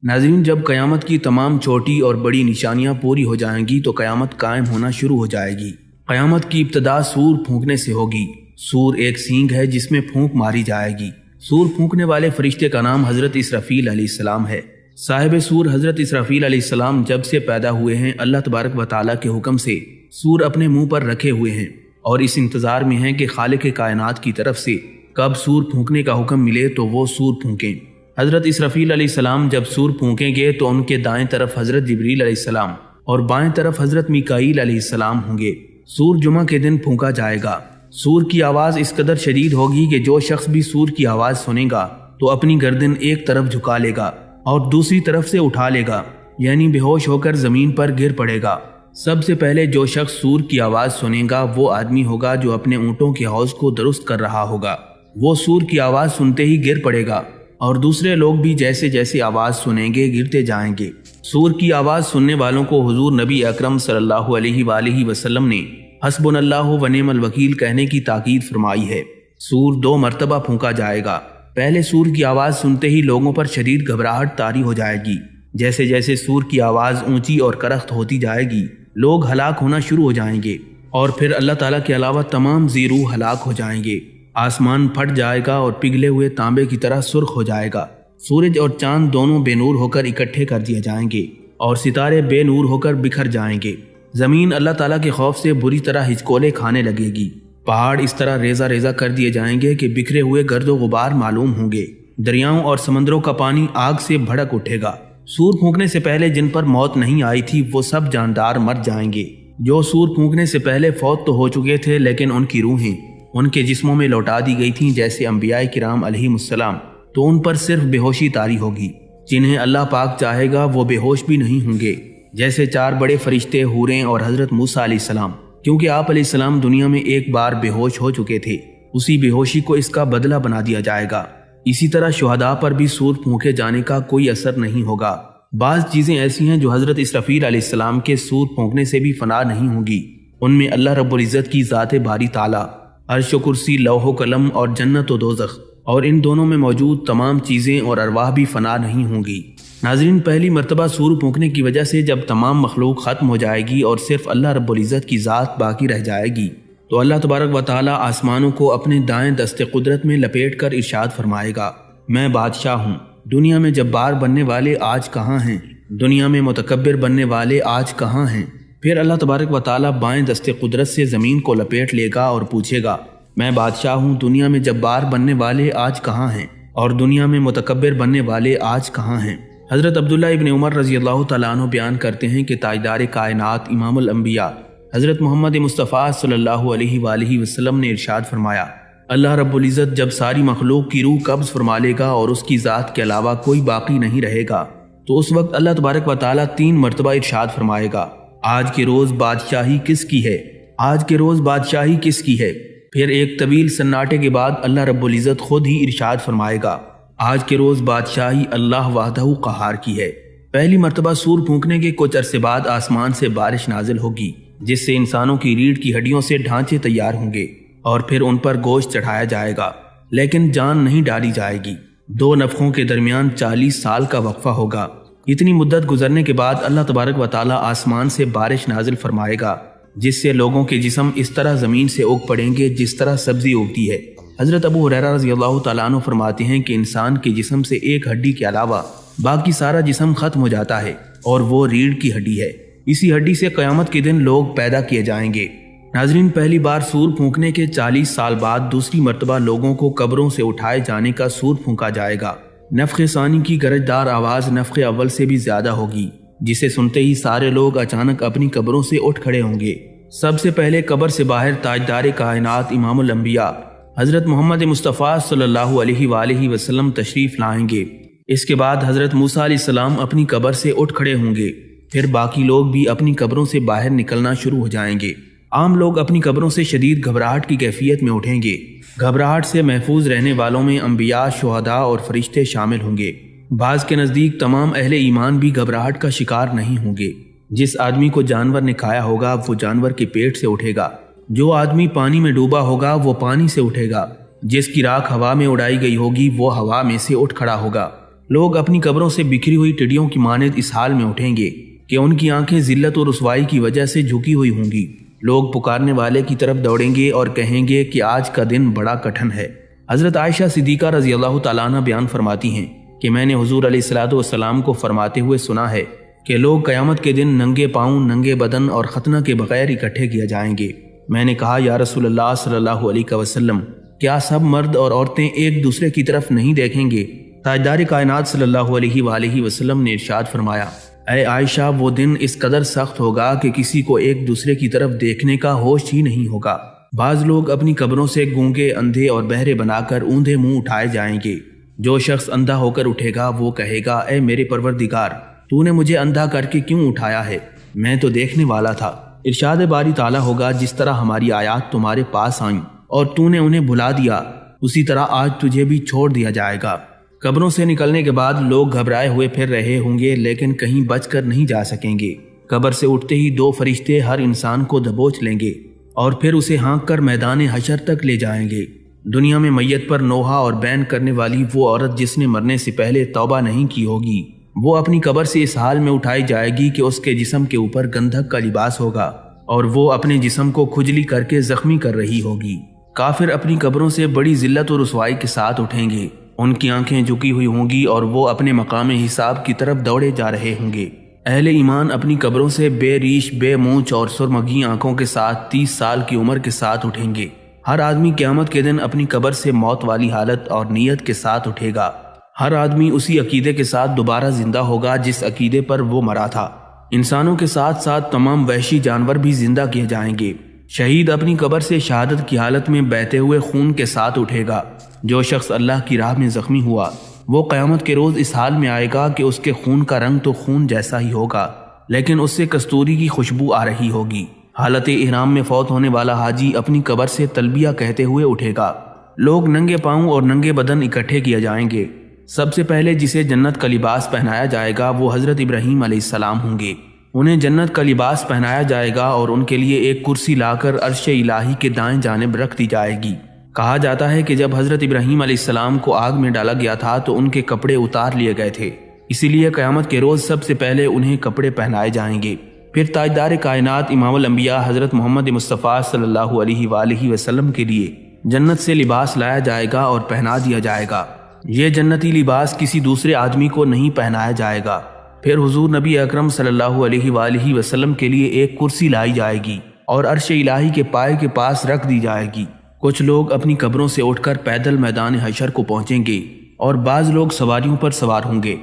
ناظرین، جب قیامت کی تمام چھوٹی اور بڑی نشانیاں پوری ہو جائیں گی تو قیامت قائم ہونا شروع ہو جائے گی۔ قیامت کی ابتدا سور پھونکنے سے ہوگی۔ سور ایک سینگ ہے جس میں پھونک ماری جائے گی۔ سور پھونکنے والے فرشتے کا نام حضرت اسرافیل علیہ السلام ہے۔ صاحب سور حضرت اسرافیل علیہ السلام جب سے پیدا ہوئے ہیں اللہ تبارک و تعالیٰ کے حکم سے سور اپنے منہ پر رکھے ہوئے ہیں اور اس انتظار میں ہیں کہ خالق کائنات کی طرف سے کب سور پھونکنے کا حکم ملے تو وہ سور پھونکیں۔ حضرت اسرافیل علیہ السلام جب سور پھونکیں گے تو ان کے دائیں طرف حضرت جبریل علیہ السلام اور بائیں طرف حضرت میکائیل علیہ السلام ہوں گے۔ سور جمعہ کے دن پھونکا جائے گا۔ سور کی آواز اس قدر شدید ہوگی کہ جو شخص بھی سور کی آواز سنے گا تو اپنی گردن ایک طرف جھکا لے گا اور دوسری طرف سے اٹھا لے گا، یعنی بے ہوش ہو کر زمین پر گر پڑے گا۔ سب سے پہلے جو شخص سور کی آواز سنے گا وہ آدمی ہوگا جو اپنے اونٹوں کے حوض کو درست کر رہا ہوگا۔ وہ سور کی آواز سنتے ہی گر پڑے گا اور دوسرے لوگ بھی جیسے جیسے آواز سنیں گے گرتے جائیں گے۔ سور کی آواز سننے والوں کو حضور نبی اکرم صلی اللہ علیہ وآلہ وسلم نے حسبنا اللہ و نعم الوکیل کہنے کی تاکید فرمائی ہے۔ سور 2 مرتبہ پھونکا جائے گا۔ پہلے سور کی آواز سنتے ہی لوگوں پر شدید گھبراہٹ طاری ہو جائے گی۔ جیسے جیسے سور کی آواز اونچی اور کرخت ہوتی جائے گی لوگ ہلاک ہونا شروع ہو جائیں گے اور پھر اللہ تعالیٰ کے علاوہ تمام ذی روح ہلاک ہو جائیں گے۔ آسمان پھٹ جائے گا اور پگھلے ہوئے تانبے کی طرح سرخ ہو جائے گا۔ سورج اور چاند دونوں بے نور ہو کر اکٹھے کر دیے جائیں گے اور ستارے بے نور ہو کر بکھر جائیں گے۔ زمین اللہ تعالیٰ کے خوف سے بری طرح ہچکولے کھانے لگے گی۔ پہاڑ اس طرح ریزہ ریزہ کر دیے جائیں گے کہ بکھرے ہوئے گرد و غبار معلوم ہوں گے۔ دریاؤں اور سمندروں کا پانی آگ سے بھڑک اٹھے گا۔ سور پھونکنے سے پہلے جن پر موت نہیں آئی تھی وہ سب جاندار مر جائیں گے۔ جو سور پھونکنے سے پہلے فوت تو ہو چکے تھے لیکن ان کی روحیں ان کے جسموں میں لوٹا دی گئی تھیں جیسے انبیاء کرام علیہ السلام، تو ان پر صرف بے ہوشی طاری ہوگی۔ جنہیں اللہ پاک چاہے گا وہ بے ہوش بھی نہیں ہوں گے، جیسے 4 بڑے فرشتے، حوریں اور حضرت موسیٰ علیہ السلام، کیونکہ آپ علیہ السلام دنیا میں ایک بار بے ہوش ہو چکے تھے۔ اسی بے ہوشی کو اس کا بدلہ بنا دیا جائے گا۔ اسی طرح شہداء پر بھی سور پھونکے جانے کا کوئی اثر نہیں ہوگا۔ بعض چیزیں ایسی ہیں جو حضرت اسرافیل علیہ السلام کے سور پھونکنے سے بھی فنا نہیں ہوں گی۔ ان میں اللہ رب العزت کی ذات باری تعالیٰ، عرش و کرسی، لوح و قلم اور جنت و دوزخ، اور ان دونوں میں موجود تمام چیزیں اور ارواح بھی فنا نہیں ہوں گی۔ ناظرین، پہلی مرتبہ سور پھونکنے کی وجہ سے جب تمام مخلوق ختم ہو جائے گی اور صرف اللہ رب العزت کی ذات باقی رہ جائے گی تو اللہ تبارک و تعالیٰ آسمانوں کو اپنے دائیں دست قدرت میں لپیٹ کر ارشاد فرمائے گا، میں بادشاہ ہوں، دنیا میں جبار بننے والے آج کہاں ہیں؟ دنیا میں متکبر بننے والے آج کہاں ہیں؟ پھر اللہ تبارک و تعالیٰ بائیں دست قدرت سے زمین کو لپیٹ لے گا اور پوچھے گا، میں بادشاہ ہوں، دنیا میں جبار بننے والے آج کہاں ہیں اور دنیا میں متکبر بننے والے آج کہاں ہیں؟ حضرت عبداللہ ابن عمر رضی اللہ تعالیٰ عنہ بیان کرتے ہیں کہ تاجدار کائنات امام الانبیاء حضرت محمد مصطفیٰ صلی اللہ علیہ وآلہ وسلم نے ارشاد فرمایا، اللہ رب العزت جب ساری مخلوق کی روح قبض فرما لے گا اور اس کی ذات کے علاوہ کوئی باقی نہیں رہے گا تو اس وقت اللہ تبارک و تعالیٰ 3 مرتبہ ارشاد فرمائے گا، آج کے روز بادشاہی کس کی ہے؟ آج کے روز بادشاہی کس کی ہے؟ پھر ایک طویل سناٹے کے بعد اللہ رب العزت خود ہی ارشاد فرمائے گا، آج کے روز بادشاہی اللہ وحدہ قہار کی ہے۔ پہلی مرتبہ سور پھونکنے کے کچھ عرصے بعد آسمان سے بارش نازل ہوگی جس سے انسانوں کی ریڑھ کی ہڈیوں سے ڈھانچے تیار ہوں گے اور پھر ان پر گوشت چڑھایا جائے گا لیکن جان نہیں ڈالی جائے گی۔ 2 نفخوں کے درمیان 40 سال کا وقفہ ہوگا۔ اتنی مدت گزرنے کے بعد اللہ تبارک و تعالیٰ آسمان سے بارش نازل فرمائے گا جس سے لوگوں کے جسم اس طرح زمین سے اگ پڑیں گے جس طرح سبزی اگتی ہے۔ حضرت ابو ہریرہ رضی اللہ تعالیٰ عنہ فرماتے ہیں کہ انسان کے جسم سے ایک ہڈی کے علاوہ باقی سارا جسم ختم ہو جاتا ہے اور وہ ریڑھ کی ہڈی ہے۔ اسی ہڈی سے قیامت کے دن لوگ پیدا کیے جائیں گے۔ ناظرین، پہلی بار سور پھونکنے کے 40 سال بعد دوسری مرتبہ لوگوں کو قبروں سے اٹھائے جانے کا سور پھونکا جائے گا۔ نفخ ثانی کی گرجدار آواز نفخ اول سے بھی زیادہ ہوگی جسے سنتے ہی سارے لوگ اچانک اپنی قبروں سے اٹھ کھڑے ہوں گے۔ سب سے پہلے قبر سے باہر تاجدار کائنات امام الانبیاء حضرت محمد مصطفیٰ صلی اللہ علیہ وآلہ وسلم تشریف لائیں گے۔ اس کے بعد حضرت موسیٰ علیہ السلام اپنی قبر سے اٹھ کھڑے ہوں گے۔ پھر باقی لوگ بھی اپنی قبروں سے باہر نکلنا شروع ہو جائیں گے۔ عام لوگ اپنی قبروں سے شدید گھبراہٹ کی کیفیت میں اٹھیں گے۔ گھبراہٹ سے محفوظ رہنے والوں میں انبیاء، شہداء اور فرشتے شامل ہوں گے۔ بعض کے نزدیک تمام اہل ایمان بھی گھبراہٹ کا شکار نہیں ہوں گے۔ جس آدمی کو جانور نے کھایا ہوگا وہ جانور کے پیٹ سے اٹھے گا۔ جو آدمی پانی میں ڈوبا ہوگا وہ پانی سے اٹھے گا۔ جس کی راکھ ہوا میں اڑائی گئی ہوگی وہ ہوا میں سے اٹھ کھڑا ہوگا۔ لوگ اپنی قبروں سے بکھری ہوئی ٹڈیوں کی مانند اس حال میں اٹھیں گے کہ ان کی آنکھیں ذلت اور رسوائی کی وجہ سے جھکی ہوئی ہوں گی۔ لوگ پکارنے والے کی طرف دوڑیں گے اور کہیں گے کہ آج کا دن بڑا کٹھن ہے۔ حضرت عائشہ صدیقہ رضی اللہ تعالیٰ عنہ بیان فرماتی ہیں کہ میں نے حضور علیہ الصلوۃ والسلام کو فرماتے ہوئے سنا ہے کہ لوگ قیامت کے دن ننگے پاؤں، ننگے بدن اور ختنہ کے بغیر اکٹھے کیے جائیں گے۔ میں نے کہا یا رسول اللہ صلی اللہ علیہ وسلم، کیا سب مرد اور عورتیں ایک دوسرے کی طرف نہیں دیکھیں گے؟ تاجدار کائنات صلی اللہ علیہ وآلہ وسلم نے ارشاد فرمایا، اے عائشہ، وہ دن اس قدر سخت ہوگا کہ کسی کو ایک دوسرے کی طرف دیکھنے کا ہوش ہی نہیں ہوگا۔ بعض لوگ اپنی قبروں سے گونگے، اندھے اور بہرے بنا کر اوندھے منہ اٹھائے جائیں گے۔ جو شخص اندھا ہو کر اٹھے گا وہ کہے گا، اے میرے پروردگار، تو نے مجھے اندھا کر کے کیوں اٹھایا ہے؟ میں تو دیکھنے والا تھا۔ ارشاد باری تعالیٰ ہوگا، جس طرح ہماری آیات تمہارے پاس آئیں اور تو نے انہیں بھلا دیا، اسی طرح آج تجھے بھی چھوڑ دیا جائے گا۔ قبروں سے نکلنے کے بعد لوگ گھبرائے ہوئے پھر رہے ہوں گے، لیکن کہیں بچ کر نہیں جا سکیں گے۔ قبر سے اٹھتے ہی دو فرشتے ہر انسان کو دبوچ لیں گے اور پھر اسے ہانک کر میدان حشر تک لے جائیں گے۔ دنیا میں میت پر نوحہ اور بین کرنے والی وہ عورت جس نے مرنے سے پہلے توبہ نہیں کی ہوگی، وہ اپنی قبر سے اس حال میں اٹھائی جائے گی کہ اس کے جسم کے اوپر گندھک کا لباس ہوگا اور وہ اپنے جسم کو کھجلی کر کے زخمی کر رہی ہوگی۔ کافر اپنی قبروں سے بڑی ذلت و رسوائی کے ساتھ اٹھیں گے، ان کی آنکھیں جھکی ہوئی ہوں گی اور وہ اپنے مقام حساب کی طرف دوڑے جا رہے ہوں گے۔ اہل ایمان اپنی قبروں سے بے ریش، بے مونچھ اور سرمگی آنکھوں کے ساتھ 30 سال کی عمر کے ساتھ اٹھیں گے۔ ہر آدمی قیامت کے دن اپنی قبر سے موت والی حالت اور نیت کے ساتھ اٹھے گا۔ ہر آدمی اسی عقیدے کے ساتھ دوبارہ زندہ ہوگا جس عقیدے پر وہ مرا تھا۔ انسانوں کے ساتھ ساتھ تمام وحشی جانور بھی زندہ کیے جائیں گے۔ شہید اپنی قبر سے شہادت کی حالت میں بہتے ہوئے خون کے ساتھ اٹھے گا۔ جو شخص اللہ کی راہ میں زخمی ہوا وہ قیامت کے روز اس حال میں آئے گا کہ اس کے خون کا رنگ تو خون جیسا ہی ہوگا، لیکن اس سے کستوری کی خوشبو آ رہی ہوگی۔ حالت احرام میں فوت ہونے والا حاجی اپنی قبر سے تلبیہ کہتے ہوئے اٹھے گا۔ لوگ ننگے پاؤں اور ننگے بدن اکٹھے کیے جائیں گے۔ سب سے پہلے جسے جنت کا لباس پہنایا جائے گا وہ حضرت ابراہیم علیہ السلام ہوں گے۔ انہیں جنت کا لباس پہنایا جائے گا اور ان کے لیے ایک کرسی لا کر عرش الہی کے دائیں جانب رکھ دی جائے گی۔ کہا جاتا ہے کہ جب حضرت ابراہیم علیہ السلام کو آگ میں ڈالا گیا تھا تو ان کے کپڑے اتار لیے گئے تھے، اسی لیے قیامت کے روز سب سے پہلے انہیں کپڑے پہنائے جائیں گے۔ پھر تاجدار کائنات امام الانبیاء حضرت محمد مصطفیٰ صلی اللہ علیہ وآلہ وسلم کے لیے جنت سے لباس لایا جائے گا اور پہنا دیا جائے گا۔ یہ جنتی لباس کسی دوسرے آدمی کو نہیں پہنایا جائے گا۔ پھر حضور نبی اکرم صلی اللہ علیہ وآلہ وسلم کے لیے ایک کرسی لائی جائے گی اور عرش الہی کے پائے کے پاس رکھ دی جائے گی۔ کچھ لوگ اپنی قبروں سے اٹھ کر پیدل میدان حشر کو پہنچیں گے اور بعض لوگ سواریوں پر سوار ہوں گے۔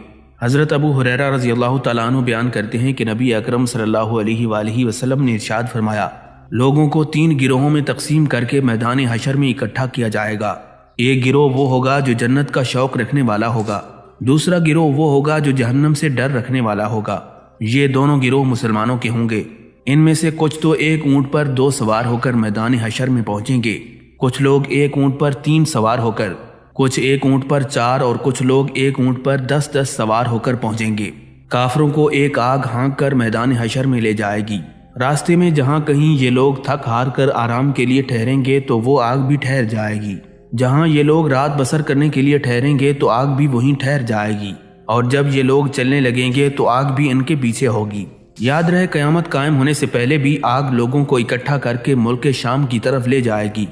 حضرت ابو ہریرہ رضی اللہ تعالیٰ عنہ بیان کرتے ہیں کہ نبی اکرم صلی اللہ علیہ وآلہ وسلم نے ارشاد فرمایا، لوگوں کو 3 گروہوں میں تقسیم کر کے میدان حشر میں اکٹھا کیا جائے گا۔ ایک گروہ وہ ہوگا جو جنت کا شوق رکھنے والا ہوگا، دوسرا گروہ وہ ہوگا جو جہنم سے ڈر رکھنے والا ہوگا۔ یہ دونوں گروہ مسلمانوں کے ہوں گے۔ ان میں سے کچھ تو ایک اونٹ پر 2 سوار ہو کر میدان حشر میں پہنچیں گے، کچھ لوگ ایک اونٹ پر 3 سوار ہو کر، کچھ ایک اونٹ پر 4 اور کچھ لوگ ایک اونٹ پر 10 سوار ہو کر پہنچیں گے۔ کافروں کو ایک آگ ہانک کر میدان حشر میں لے جائے گی۔ راستے میں جہاں کہیں یہ لوگ تھک ہار کر آرام کے لیے ٹھہریں گے تو وہ آگ بھی ٹھہر جائے گی۔ جہاں یہ لوگ رات بسر کرنے کے لیے ٹھہریں گے تو آگ بھی وہیں ٹھہر جائے گی، اور جب یہ لوگ چلنے لگیں گے تو آگ بھی ان کے پیچھے ہوگی۔ یاد رہے قیامت قائم ہونے سے پہلے بھی آگ لوگوں کو اکٹھا کر کے ملک شام کی طرف لے جائے گی۔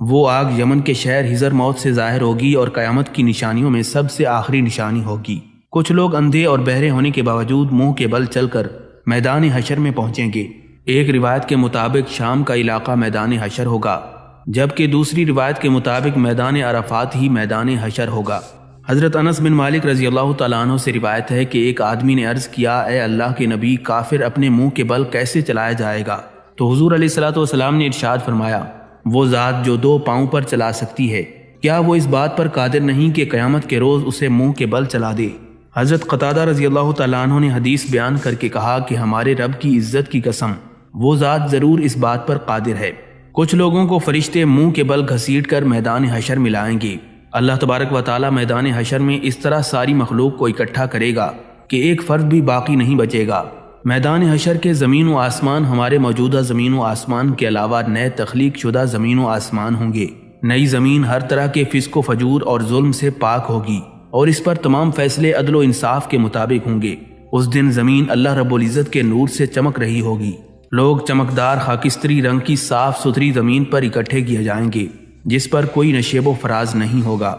وہ آگ یمن کے شہر حضرموت سے ظاہر ہوگی اور قیامت کی نشانیوں میں سب سے آخری نشانی ہوگی۔ کچھ لوگ اندھے اور بہرے ہونے کے باوجود منہ کے بل چل کر میدان حشر میں پہنچیں گے۔ ایک روایت کے مطابق شام کا علاقہ میدان حشر ہوگا، جبکہ دوسری روایت کے مطابق میدان عرفات ہی میدان حشر ہوگا۔ حضرت انس بن مالک رضی اللہ تعالیٰ عنہ سے روایت ہے کہ ایک آدمی نے عرض کیا، اے اللہ کے نبی، کافر اپنے منہ کے بل کیسے چلایا جائے گا؟ تو حضور علیہ الصلوۃ والسلام نے ارشاد فرمایا، وہ ذات جو 2 پاؤں پر چلا سکتی ہے، کیا وہ اس بات پر قادر نہیں کہ قیامت کے روز اسے منہ کے بل چلا دے؟ حضرت قتادہ رضی اللہ تعالیٰ عنہ نے حدیث بیان کر کے کہا کہ ہمارے رب کی عزت کی قسم، وہ ذات ضرور اس بات پر قادر ہے۔ کچھ لوگوں کو فرشتے منہ کے بل گھسیٹ کر میدان حشر میں لائیں گے۔ اللہ تبارک و تعالی میدان حشر میں اس طرح ساری مخلوق کو اکٹھا کرے گا کہ ایک فرد بھی باقی نہیں بچے گا۔ میدان حشر کے زمین و آسمان ہمارے موجودہ زمین و آسمان کے علاوہ نئے تخلیق شدہ زمین و آسمان ہوں گے۔ نئی زمین ہر طرح کے فسق و فجور اور ظلم سے پاک ہوگی۔ اور اس پر تمام فیصلے عدل و انصاف کے مطابق ہوں گے۔ اس دن زمین اللہ رب العزت کے نور سے چمک رہی ہوگی۔ لوگ چمکدار خاکستری رنگ کی صاف ستھری زمین پر اکٹھے کیے جائیں گے جس پر کوئی نشیب و فراز نہیں ہوگا۔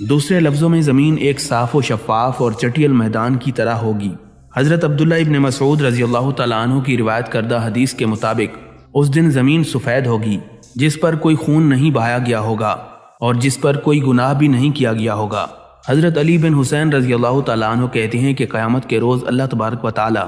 دوسرے لفظوں میں زمین ایک صاف و شفاف اور چٹیل میدان کی طرح ہوگی۔ حضرت عبداللہ ابن مسعود رضی اللہ تعالیٰ عنہ کی روایت کردہ حدیث کے مطابق اس دن زمین سفید ہوگی جس پر کوئی خون نہیں بہایا گیا ہوگا اور جس پر کوئی گناہ بھی نہیں کیا گیا ہوگا۔ حضرت علی بن حسین رضی اللہ تعالیٰ عنہ کہتے ہیں کہ قیامت کے روز اللہ تبارک و تعالیٰ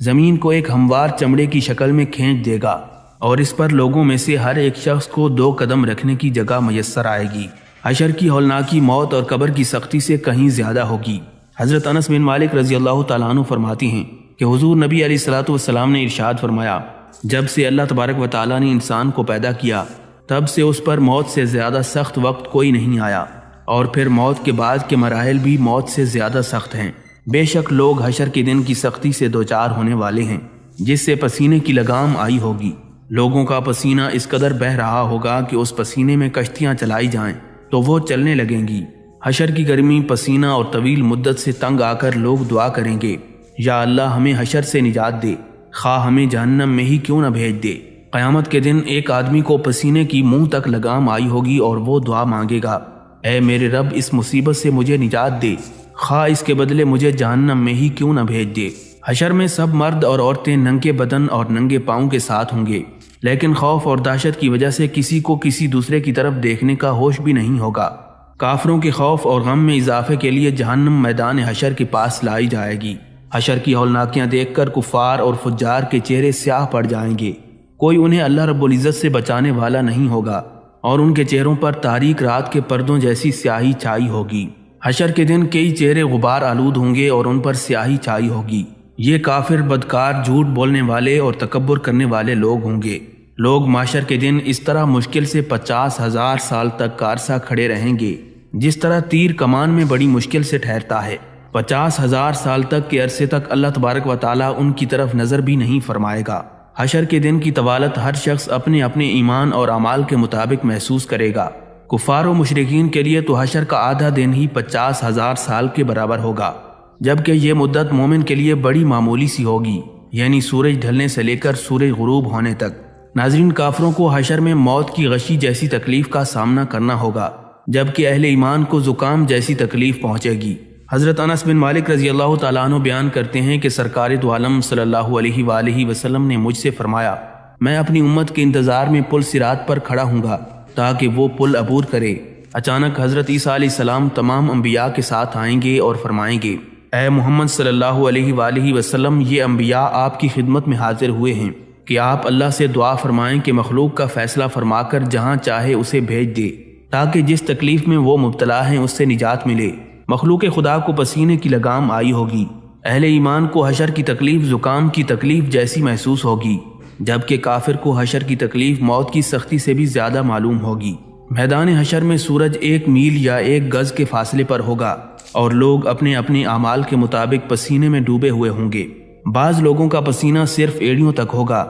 زمین کو ایک ہموار چمڑے کی شکل میں کھینچ دے گا اور اس پر لوگوں میں سے ہر ایک شخص کو 2 قدم رکھنے کی جگہ میسر آئے گی۔ حشر کی ہولناکی موت اور قبر کی سختی سے کہیں زیادہ ہوگی۔ حضرت انس بن مالک رضی اللہ تعالیٰ عنہ فرماتی ہیں کہ حضور نبی علیہ الصلوۃ والسلام نے ارشاد فرمایا، جب سے اللہ تبارک و تعالیٰ نے انسان کو پیدا کیا تب سے اس پر موت سے زیادہ سخت وقت کوئی نہیں آیا، اور پھر موت کے بعد کے مراحل بھی موت سے زیادہ سخت ہیں۔ بے شک لوگ حشر کے دن کی سختی سے دوچار ہونے والے ہیں جس سے پسینے کی لگام آئی ہوگی۔ لوگوں کا پسینہ اس قدر بہہ رہا ہوگا کہ اس پسینے میں کشتیاں چلائی جائیں تو وہ چلنے لگیں گی۔ حشر کی گرمی، پسینہ اور طویل مدت سے تنگ آ کر لوگ دعا کریں گے، یا اللہ ہمیں حشر سے نجات دے، خواہ ہمیں جہنم میں ہی کیوں نہ بھیج دے۔ قیامت کے دن ایک آدمی کو پسینے کی منہ تک لگام آئی ہوگی اور وہ دعا مانگے گا، اے میرے رب اس مصیبت سے مجھے نجات دے، خواہ اس کے بدلے مجھے جہنم میں ہی کیوں نہ بھیج دے۔ حشر میں سب مرد اور عورتیں ننگے بدن اور ننگے پاؤں کے ساتھ ہوں گے، لیکن خوف اور دہشت کی وجہ سے کسی کو کسی دوسرے کی طرف دیکھنے کا ہوش بھی نہیں ہوگا۔ کافروں کے خوف اور غم میں اضافے کے لیے جہنم میدان حشر کے پاس لائی جائے گی۔ حشر کی ہولناکیاں دیکھ کر کفار اور فجار کے چہرے سیاہ پڑ جائیں گے، کوئی انہیں اللہ رب العزت سے بچانے والا نہیں ہوگا اور ان کے چہروں پر تاریک رات کے پردوں جیسی سیاہی چھائی ہوگی۔ حشر کے دن کئی چہرے غبار آلود ہوں گے اور ان پر سیاہی چھائی ہوگی۔ یہ کافر، بدکار، جھوٹ بولنے والے اور تکبر کرنے والے لوگ ہوں گے۔ لوگ معاشر کے دن اس طرح مشکل سے 50,000 سال تک کارسا کھڑے رہیں گے جس طرح تیر کمان میں بڑی مشکل سے ٹھہرتا ہے۔ 50,000 سال تک کے عرصے تک اللہ تبارک و تعالیٰ ان کی طرف نظر بھی نہیں فرمائے گا۔ حشر کے دن کی طوالت ہر شخص اپنے اپنے ایمان اور اعمال کے مطابق محسوس کرے گا۔ کفار و مشرکین کے لیے تو حشر کا آدھا دن ہی 50,000 سال کے برابر ہوگا، جبکہ یہ مدت مومن کے لیے بڑی معمولی سی ہوگی، یعنی سورج ڈھلنے سے لے کر سورج غروب ہونے تک۔ ناظرین، کافروں کو حشر میں موت کی غشی جیسی تکلیف کا سامنا کرنا ہوگا، جبکہ اہل ایمان کو زکام جیسی تکلیف پہنچے گی۔ حضرت انس بن مالک رضی اللہ تعالیٰ عنہ بیان کرتے ہیں کہ سرکار دو عالم صلی اللہ علیہ وآلہ وسلم نے مجھ سے فرمایا، میں اپنی امت کے انتظار میں پل صراط پر کھڑا ہوں گا تاکہ وہ پل عبور کرے۔ اچانک حضرت عیسیٰ علیہ السلام تمام انبیاء کے ساتھ آئیں گے اور فرمائیں گے، اے محمد صلی اللہ علیہ وآلہ وسلم، یہ انبیاء آپ کی خدمت میں حاضر ہوئے ہیں کہ آپ اللہ سے دعا فرمائیں کہ مخلوق کا فیصلہ فرما کر جہاں چاہے اسے بھیج دے تاکہ جس تکلیف میں وہ مبتلا ہیں اس سے نجات ملے۔ مخلوق خدا کو پسینے کی لگام آئی ہوگی، اہل ایمان کو حشر کی تکلیف زکام کی تکلیف جیسی محسوس ہوگی، جبکہ کافر کو حشر کی تکلیف موت کی سختی سے بھی زیادہ معلوم ہوگی۔ میدان حشر میں سورج 1 میل یا 1 گز کے فاصلے پر ہوگا اور لوگ اپنے اپنے اعمال کے مطابق پسینے میں ڈوبے ہوئے ہوں گے۔ بعض لوگوں کا پسینہ صرف ایڑیوں تک ہوگا،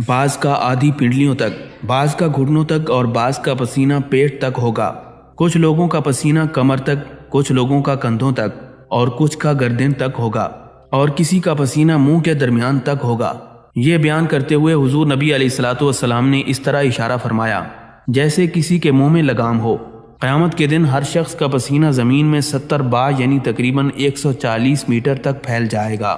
بعض کا آدھی پنڈلیوں تک، بعض کا گھٹنوں تک اور بعض کا پسینہ پیٹ تک ہوگا۔ کچھ لوگوں کا پسینہ کمر تک، کچھ لوگوں کا کندھوں تک اور کچھ کا گردن تک ہوگا، اور کسی کا پسینہ منہ کے درمیان تک ہوگا۔ یہ بیان کرتے ہوئے حضور نبی علیہ الصلوۃ والسلام نے اس طرح اشارہ فرمایا جیسے کسی کے منہ میں لگام ہو۔ قیامت کے دن ہر شخص کا پسینہ زمین میں 70 با یعنی تقریباً 140 میٹر تک پھیل جائے گا۔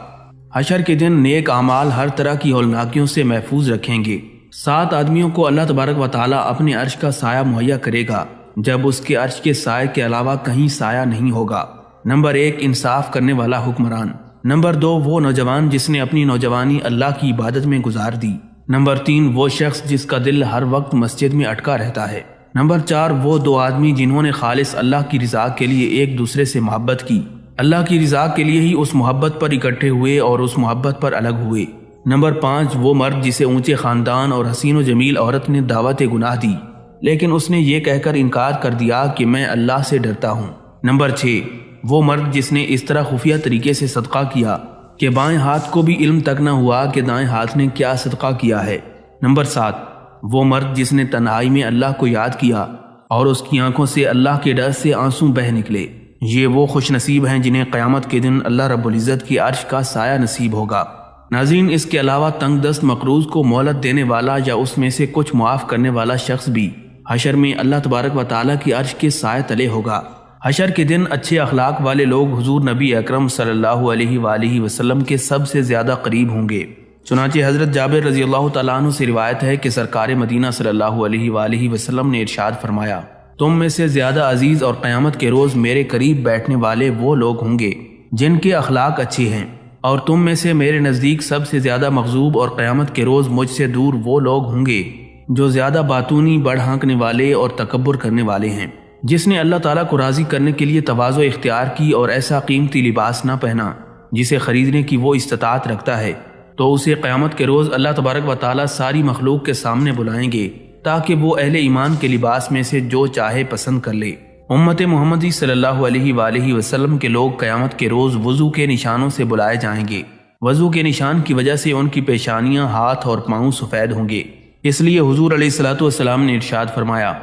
حشر کے دن نیک اعمال ہر طرح کی ہولناکیوں سے محفوظ رکھیں گے۔ 7 آدمیوں کو اللہ تبارک و تعالیٰ اپنے عرش کا سایہ مہیا کرے گا جب اس کے عرش کے سائے کے علاوہ کہیں سایہ نہیں ہوگا۔ نمبر 1، انصاف کرنے والا حکمران۔ نمبر 2، وہ نوجوان جس نے اپنی نوجوانی اللہ کی عبادت میں گزار دی۔ نمبر 3، وہ شخص جس کا دل ہر وقت مسجد میں اٹکا رہتا ہے۔ نمبر 4، وہ 2 آدمی جنہوں نے خالص اللہ کی رضا کے لیے ایک دوسرے سے محبت کی، اللہ کی رضا کے لیے ہی اس محبت پر اکٹھے ہوئے اور اس محبت پر الگ ہوئے۔ نمبر 5، وہ مرد جسے اونچے خاندان اور حسین و جمیل عورت نے دعوت گناہ دی لیکن اس نے یہ کہہ کر انکار کر دیا کہ میں اللہ سے ڈرتا ہوں۔ نمبر 6، وہ مرد جس نے اس طرح خفیہ طریقے سے صدقہ کیا کہ بائیں ہاتھ کو بھی علم تک نہ ہوا کہ دائیں ہاتھ نے کیا صدقہ کیا ہے۔ نمبر 7، وہ مرد جس نے تنہائی میں اللہ کو یاد کیا اور اس کی آنکھوں سے اللہ کے ڈر سے آنسو بہہ نکلے۔ یہ وہ خوش نصیب ہیں جنہیں قیامت کے دن اللہ رب العزت کی عرش کا سایہ نصیب ہوگا۔ ناظرین، اس کے علاوہ تنگ دست مقروض کو مہلت دینے والا یا اس میں سے کچھ معاف کرنے والا شخص بھی حشر میں اللہ تبارک و تعالیٰ کی عرش کے سائے تلے ہوگا۔ حشر کے دن اچھے اخلاق والے لوگ حضور نبی اکرم صلی اللہ علیہ وآلہ وسلم کے سب سے زیادہ قریب ہوں گے۔ چنانچہ حضرت جابر رضی اللہ تعالیٰ عنہ سے روایت ہے کہ سرکار مدینہ صلی اللہ علیہ وآلہ وسلم نے ارشاد فرمایا، تم میں سے زیادہ عزیز اور قیامت کے روز میرے قریب بیٹھنے والے وہ لوگ ہوں گے جن کے اخلاق اچھے ہیں، اور تم میں سے میرے نزدیک سب سے زیادہ مغضوب اور قیامت کے روز مجھ سے دور وہ لوگ ہوں گے جو زیادہ باتونی، بڑھ ہانکنے والے اور تکبر کرنے والے ہیں۔ جس نے اللہ تعالیٰ کو راضی کرنے کے لیے تواضع اختیار کی اور ایسا قیمتی لباس نہ پہنا جسے خریدنے کی وہ استطاعت رکھتا ہے، تو اسے قیامت کے روز اللہ تبارک و تعالیٰ ساری مخلوق کے سامنے بلائیں گے تاکہ وہ اہل ایمان کے لباس میں سے جو چاہے پسند کر لے۔ امت محمدی صلی اللہ علیہ وآلہ وسلم کے لوگ قیامت کے روز وضو کے نشانوں سے بلائے جائیں گے۔ وضو کے نشان کی وجہ سے ان کی پیشانیاں، ہاتھ اور پاؤں سفید ہوں گے۔ اس لیے حضور علیہ الصلوۃ والسلام نے ارشاد فرمایا،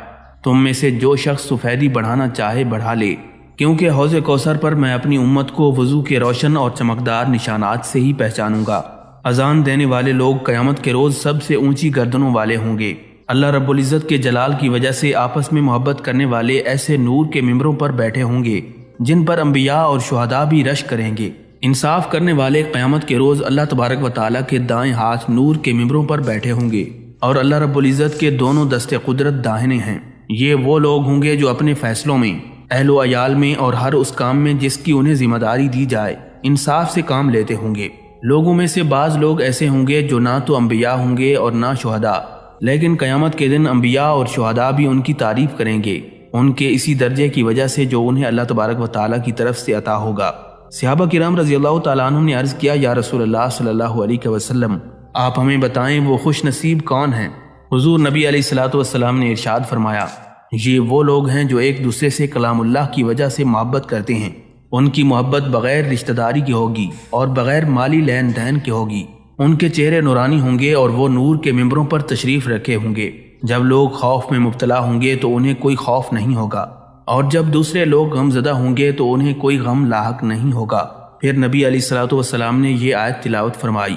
تم میں سے جو شخص سفیدی بڑھانا چاہے بڑھا لے، کیونکہ حوض کوثر پر میں اپنی امت کو وضو کے روشن اور چمکدار نشانات سے ہی پہچانوں گا۔ اذان دینے والے لوگ قیامت کے روز سب سے اونچی گردنوں والے ہوں گے۔ اللہ رب العزت کے جلال کی وجہ سے آپس میں محبت کرنے والے ایسے نور کے ممبروں پر بیٹھے ہوں گے جن پر انبیاء اور شہداء بھی رش کریں گے۔ انصاف کرنے والے قیامت کے روز اللہ تبارک و تعالیٰ کے دائیں ہاتھ نور کے ممبروں پر بیٹھے ہوں گے، اور اللہ رب العزت کے دونوں دستے قدرت داہنے ہیں۔ یہ وہ لوگ ہوں گے جو اپنے فیصلوں میں، اہل و عیال میں اور ہر اس کام میں جس کی انہیں ذمہ داری دی جائے انصاف سے کام لیتے ہوں گے۔ لوگوں میں سے بعض لوگ ایسے ہوں گے جو نہ تو انبیاء ہوں گے اور نہ شہداء، لیکن قیامت کے دن انبیاء اور شہداء بھی ان کی تعریف کریں گے، ان کے اسی درجے کی وجہ سے جو انہیں اللہ تبارک و تعالیٰ کی طرف سے عطا ہوگا۔ صحابہ کرام رضی اللہ تعالیٰ عنہم نے عرض کیا، یا رسول اللہ صلی اللہ علیہ وسلم، آپ ہمیں بتائیں وہ خوش نصیب کون ہیں؟ حضور نبی علیہ الصلوۃ والسلام نے ارشاد فرمایا، یہ وہ لوگ ہیں جو ایک دوسرے سے کلام اللہ کی وجہ سے محبت کرتے ہیں۔ ان کی محبت بغیر رشتہ داری کی ہوگی اور بغیر مالی لین دین کی ہوگی۔ ان کے چہرے نورانی ہوں گے اور وہ نور کے ممبروں پر تشریف رکھے ہوں گے۔ جب لوگ خوف میں مبتلا ہوں گے تو انہیں کوئی خوف نہیں ہوگا، اور جب دوسرے لوگ غم زدہ ہوں گے تو انہیں کوئی غم لاحق نہیں ہوگا۔ پھر نبی علیہ الصلوۃ والسلام نے یہ آیت تلاوت فرمائی،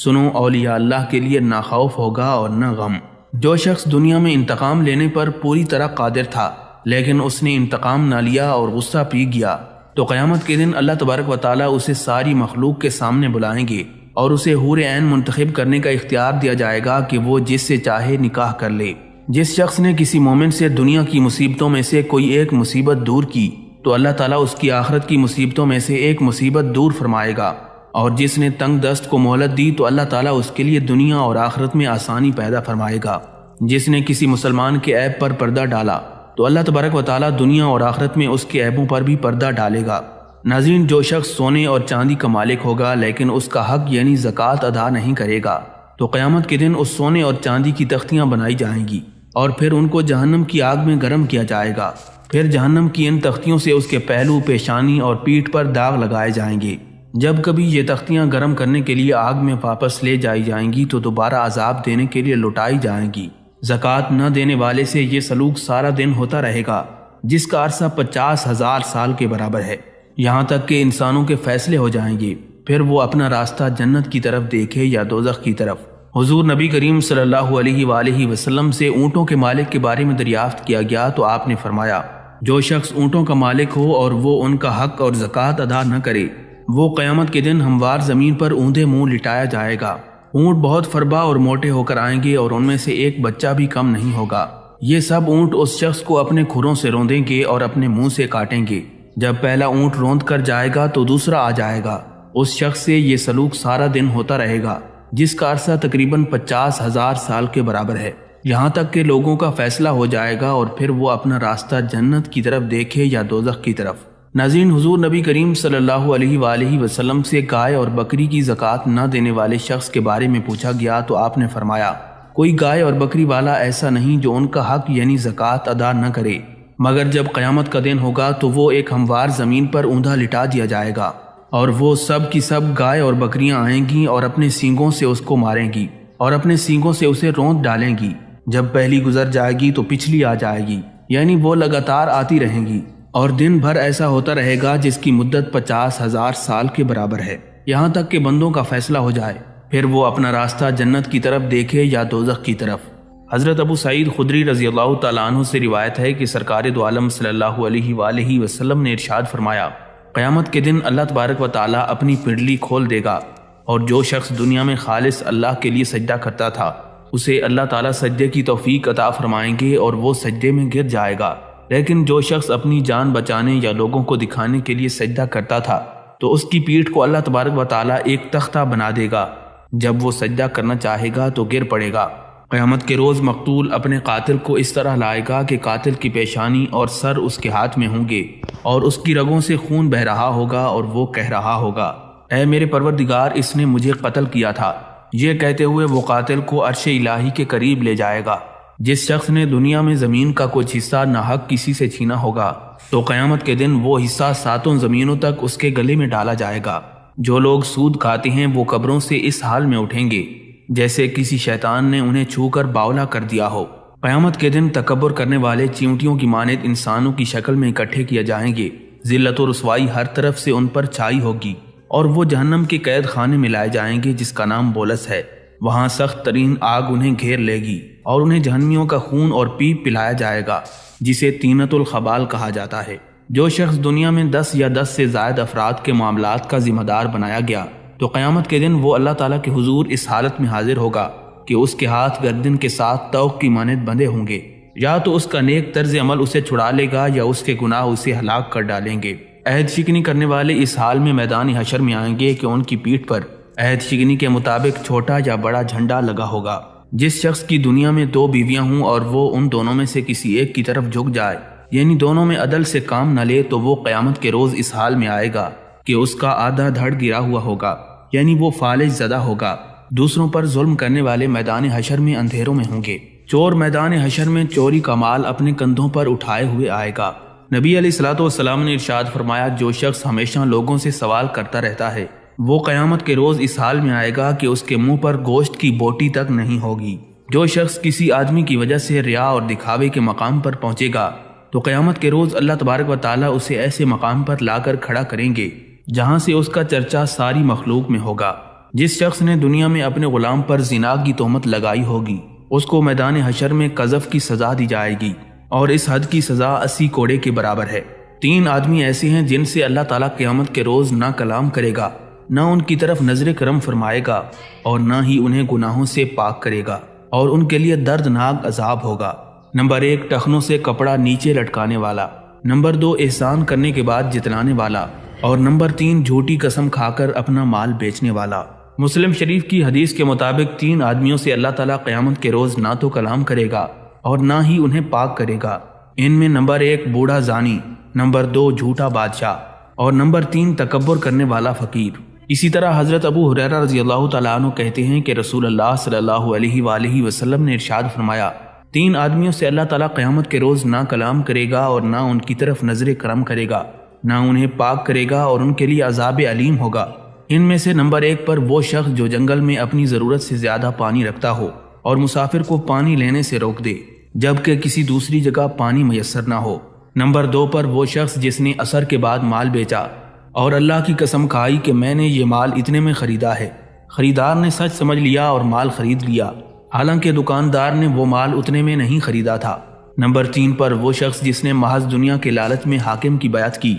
سنو اولیاء اللہ کے لیے نہ خوف ہوگا اور نہ غم۔ جو شخص دنیا میں انتقام لینے پر پوری طرح قادر تھا لیکن اس نے انتقام نہ لیا اور غصہ پی گیا، تو قیامت کے دن اللہ تبارک و تعالیٰ اسے ساری مخلوق کے سامنے بلائیں گے اور اسے حور عین منتخب کرنے کا اختیار دیا جائے گا کہ وہ جس سے چاہے نکاح کر لے۔ جس شخص نے کسی مومن سے دنیا کی مصیبتوں میں سے کوئی ایک مصیبت دور کی تو اللہ تعالیٰ اس کی آخرت کی مصیبتوں میں سے ایک مصیبت دور فرمائے گا، اور جس نے تنگ دست کو مہلت دی تو اللہ تعالیٰ اس کے لیے دنیا اور آخرت میں آسانی پیدا فرمائے گا۔ جس نے کسی مسلمان کے عیب پر پردہ ڈالا تو اللہ تبارک و تعالیٰ دنیا اور آخرت میں اس کے عیبوں پر بھی پردہ ڈالے گا۔ ناظرین، جو شخص سونے اور چاندی کا مالک ہوگا لیکن اس کا حق یعنی زکوٰۃ ادا نہیں کرے گا، تو قیامت کے دن اس سونے اور چاندی کی تختیاں بنائی جائیں گی اور پھر ان کو جہنم کی آگ میں گرم کیا جائے گا۔ پھر جہنم کی ان تختیوں سے اس کے پہلو، پیشانی اور پیٹھ پر داغ لگائے جائیں گے۔ جب کبھی یہ تختیاں گرم کرنے کے لیے آگ میں واپس لے جائی جائیں گی تو دوبارہ عذاب دینے کے لیے لوٹائی جائیں گی۔ زکوٰۃ نہ دینے والے سے یہ سلوک سارا دن ہوتا رہے گا، جس کا عرصہ 50,000 سال کے برابر ہے، یہاں تک کہ انسانوں کے فیصلے ہو جائیں گے۔ پھر وہ اپنا راستہ جنت کی طرف دیکھے یا دوزخ کی طرف۔ حضور نبی کریم صلی اللہ علیہ وآلہ وسلم سے اونٹوں کے مالک کے بارے میں دریافت کیا گیا تو آپ نے فرمایا، جو شخص اونٹوں کا مالک ہو اور وہ ان کا حق اور زکوٰۃ ادا نہ کرے، وہ قیامت کے دن ہموار زمین پر اوندے منہ لٹایا جائے گا۔ اونٹ بہت فربا اور موٹے ہو کر آئیں گے اور ان میں سے ایک بچہ بھی کم نہیں ہوگا۔ یہ سب اونٹ اس شخص کو اپنے کھروں سے روندیں گے اور اپنے منہ سے کاٹیں گے۔ جب پہلا اونٹ روند کر جائے گا تو دوسرا آ جائے گا۔ اس شخص سے یہ سلوک سارا دن ہوتا رہے گا، جس کا عرصہ تقریباً 50,000 سال کے برابر ہے، یہاں تک کہ لوگوں کا فیصلہ ہو جائے گا اور پھر وہ اپنا راستہ جنت کی طرف دیکھے یا دوزخ کی طرف۔ ناظرین، حضور نبی کریم صلی اللہ علیہ وآلہ وسلم سے گائے اور بکری کی زکوٰۃ نہ دینے والے شخص کے بارے میں پوچھا گیا تو آپ نے فرمایا، کوئی گائے اور بکری والا ایسا نہیں جو ان کا حق یعنی زکوٰۃ ادا نہ کرے، مگر جب قیامت کا دن ہوگا تو وہ ایک ہموار زمین پر اوندا لٹا دیا جائے گا، اور وہ سب کی سب گائے اور بکریاں آئیں گی اور اپنے سینگوں سے اس کو ماریں گی اور اپنے سینگوں سے اسے روند ڈالیں گی۔ جب پہلی گزر جائے گی تو پچھلی آ جائے گی، یعنی وہ لگاتار آتی رہیں گی۔ اور دن بھر ایسا ہوتا رہے گا جس کی مدت 50,000 سال کے برابر ہے، یہاں تک کہ بندوں کا فیصلہ ہو جائے، پھر وہ اپنا راستہ جنت کی طرف دیکھے یا دوزخ کی طرف۔ حضرت ابو سعید خدری رضی اللہ تعالیٰ عنہ سے روایت ہے کہ سرکار دو عالم صلی اللہ علیہ وآلہ وسلم نے ارشاد فرمایا، قیامت کے دن اللہ تبارک و تعالیٰ اپنی پنڈلی کھول دے گا، اور جو شخص دنیا میں خالص اللہ کے لیے سجدہ کرتا تھا اسے اللہ تعالیٰ سجدے کی توفیق عطا فرمائیں گے اور وہ سجدے میں گر جائے گا، لیکن جو شخص اپنی جان بچانے یا لوگوں کو دکھانے کے لیے سجدہ کرتا تھا تو اس کی پیٹھ کو اللہ تبارک و تعالیٰ ایک تختہ بنا دے گا، جب وہ سجدہ کرنا چاہے گا تو گر پڑے گا۔ قیامت کے روز مقتول اپنے قاتل کو اس طرح لائے گا کہ قاتل کی پیشانی اور سر اس کے ہاتھ میں ہوں گے اور اس کی رگوں سے خون بہہ رہا ہوگا، اور وہ کہہ رہا ہوگا، اے میرے پروردگار، اس نے مجھے قتل کیا تھا۔ یہ کہتے ہوئے وہ قاتل کو عرش الہی کے قریب لے جائے گا۔ جس شخص نے دنیا میں زمین کا کچھ حصہ ناحق کسی سے چھینا ہوگا تو قیامت کے دن وہ حصہ 7 زمینوں تک اس کے گلے میں ڈالا جائے گا۔ جو لوگ سود کھاتے ہیں وہ قبروں سے اس حال میں اٹھیں گے جیسے کسی شیطان نے انہیں چھو کر باولا کر دیا ہو۔ قیامت کے دن تکبر کرنے والے چیونٹیوں کی مانند انسانوں کی شکل میں اکٹھے کیے جائیں گے، ذلت و رسوائی ہر طرف سے ان پر چھائی ہوگی، اور وہ جہنم کے قید خانے میں لائے جائیں گے جس کا نام بولس ہے۔ وہاں سخت ترین آگ انہیں گھیر لے گی اور انہیں جہنمیوں کا خون اور پیپ پلایا جائے گا جسے طینۃ الخبال کہا جاتا ہے۔ جو شخص دنیا میں 10 یا 10 سے زائد افراد کے معاملات کا ذمہ دار بنایا گیا تو قیامت کے دن وہ اللہ تعالیٰ کے حضور اس حالت میں حاضر ہوگا کہ اس کے ہاتھ گردن کے ساتھ طوق کی مانند بندھے ہوں گے، یا تو اس کا نیک طرز عمل اسے چھڑا لے گا یا اس کے گناہ اسے ہلاک کر ڈالیں گے۔ عہد شکنی کرنے والے اس حال میں میدان حشر میں آئیں گے کہ ان کی پیٹھ پر عہد شکنی کے مطابق چھوٹا یا بڑا جھنڈا لگا ہوگا۔ جس شخص کی دنیا میں 2 بیویاں ہوں اور وہ ان دونوں میں سے کسی ایک کی طرف جھک جائے، یعنی دونوں میں عدل سے کام نہ لے، تو وہ قیامت کے روز اس حال میں آئے گا کہ اس کا آدھا دھڑ گرا ہوا ہوگا، یعنی وہ فالج زدہ ہوگا۔ دوسروں پر ظلم کرنے والے میدان حشر میں اندھیروں میں ہوں گے۔ چور میدان حشر میں چوری کا مال اپنے کندھوں پر اٹھائے ہوئے آئے گا۔ نبی علیہ الصلوۃ والسلام نے ارشاد فرمایا، جو شخص ہمیشہ لوگوں سے سوال کرتا رہتا ہے وہ قیامت کے روز اس حال میں آئے گا کہ اس کے منہ پر گوشت کی بوٹی تک نہیں ہوگی۔ جو شخص کسی آدمی کی وجہ سے ریا اور دکھاوے کے مقام پر پہنچے گا تو قیامت کے روز اللہ تبارک و تعالیٰ اسے ایسے مقام پر لا کر کھڑا کریں گے جہاں سے اس کا چرچا ساری مخلوق میں ہوگا۔ جس شخص نے دنیا میں اپنے غلام پر زنا کی تہمت لگائی ہوگی اس کو میدان حشر میں قذف کی سزا دی جائے گی، اور اس حد کی سزا 80 کوڑے کے برابر ہے۔ 3 آدمی ایسے ہیں جن سے اللہ تعالیٰ قیامت کے روز نہ کلام کرے گا، نہ ان کی طرف نظر کرم فرمائے گا، اور نہ ہی انہیں گناہوں سے پاک کرے گا، اور ان کے لیے دردناک عذاب ہوگا۔ نمبر 1 ٹخنوں سے کپڑا نیچے لٹکانے والا، نمبر 2 احسان کرنے کے بعد جتلانے والا، اور نمبر 3 جھوٹی قسم کھا کر اپنا مال بیچنے والا۔ مسلم شریف کی حدیث کے مطابق 3 آدمیوں سے اللہ تعالیٰ قیامت کے روز نہ تو کلام کرے گا اور نہ ہی انہیں پاک کرے گا۔ ان میں نمبر 1 بوڑھا زانی، نمبر 2 جھوٹا بادشاہ، اور نمبر 3 تکبر کرنے والا فقیر۔ اسی طرح حضرت ابو ہریرہ رضی اللہ تعالیٰ عنہ کہتے ہیں کہ رسول اللہ صلی اللہ علیہ وآلہ وسلم نے ارشاد فرمایا، 3 آدمیوں سے اللہ تعالیٰ قیامت کے روز نہ کلام کرے گا اور نہ ان کی طرف نظر کرم کرے گا، نہ انہیں پاک کرے گا، اور ان کے لیے عذاب علیم ہوگا۔ ان میں سے نمبر 1 پر وہ شخص جو جنگل میں اپنی ضرورت سے زیادہ پانی رکھتا ہو اور مسافر کو پانی لینے سے روک دے جبکہ کسی دوسری جگہ پانی میسر نہ ہو۔ نمبر 2 پر وہ شخص جس نے عصر کے بعد مال بیچا اور اللہ کی قسم کھائی کہ میں نے یہ مال اتنے میں خریدا ہے۔ خریدار نے سچ سمجھ لیا اور مال خرید لیا، حالانکہ دکاندار نے وہ مال اتنے میں نہیں خریدا تھا۔ نمبر 3 پر وہ شخص جس نے محض دنیا کے لالچ میں حاکم کی بیعت کی،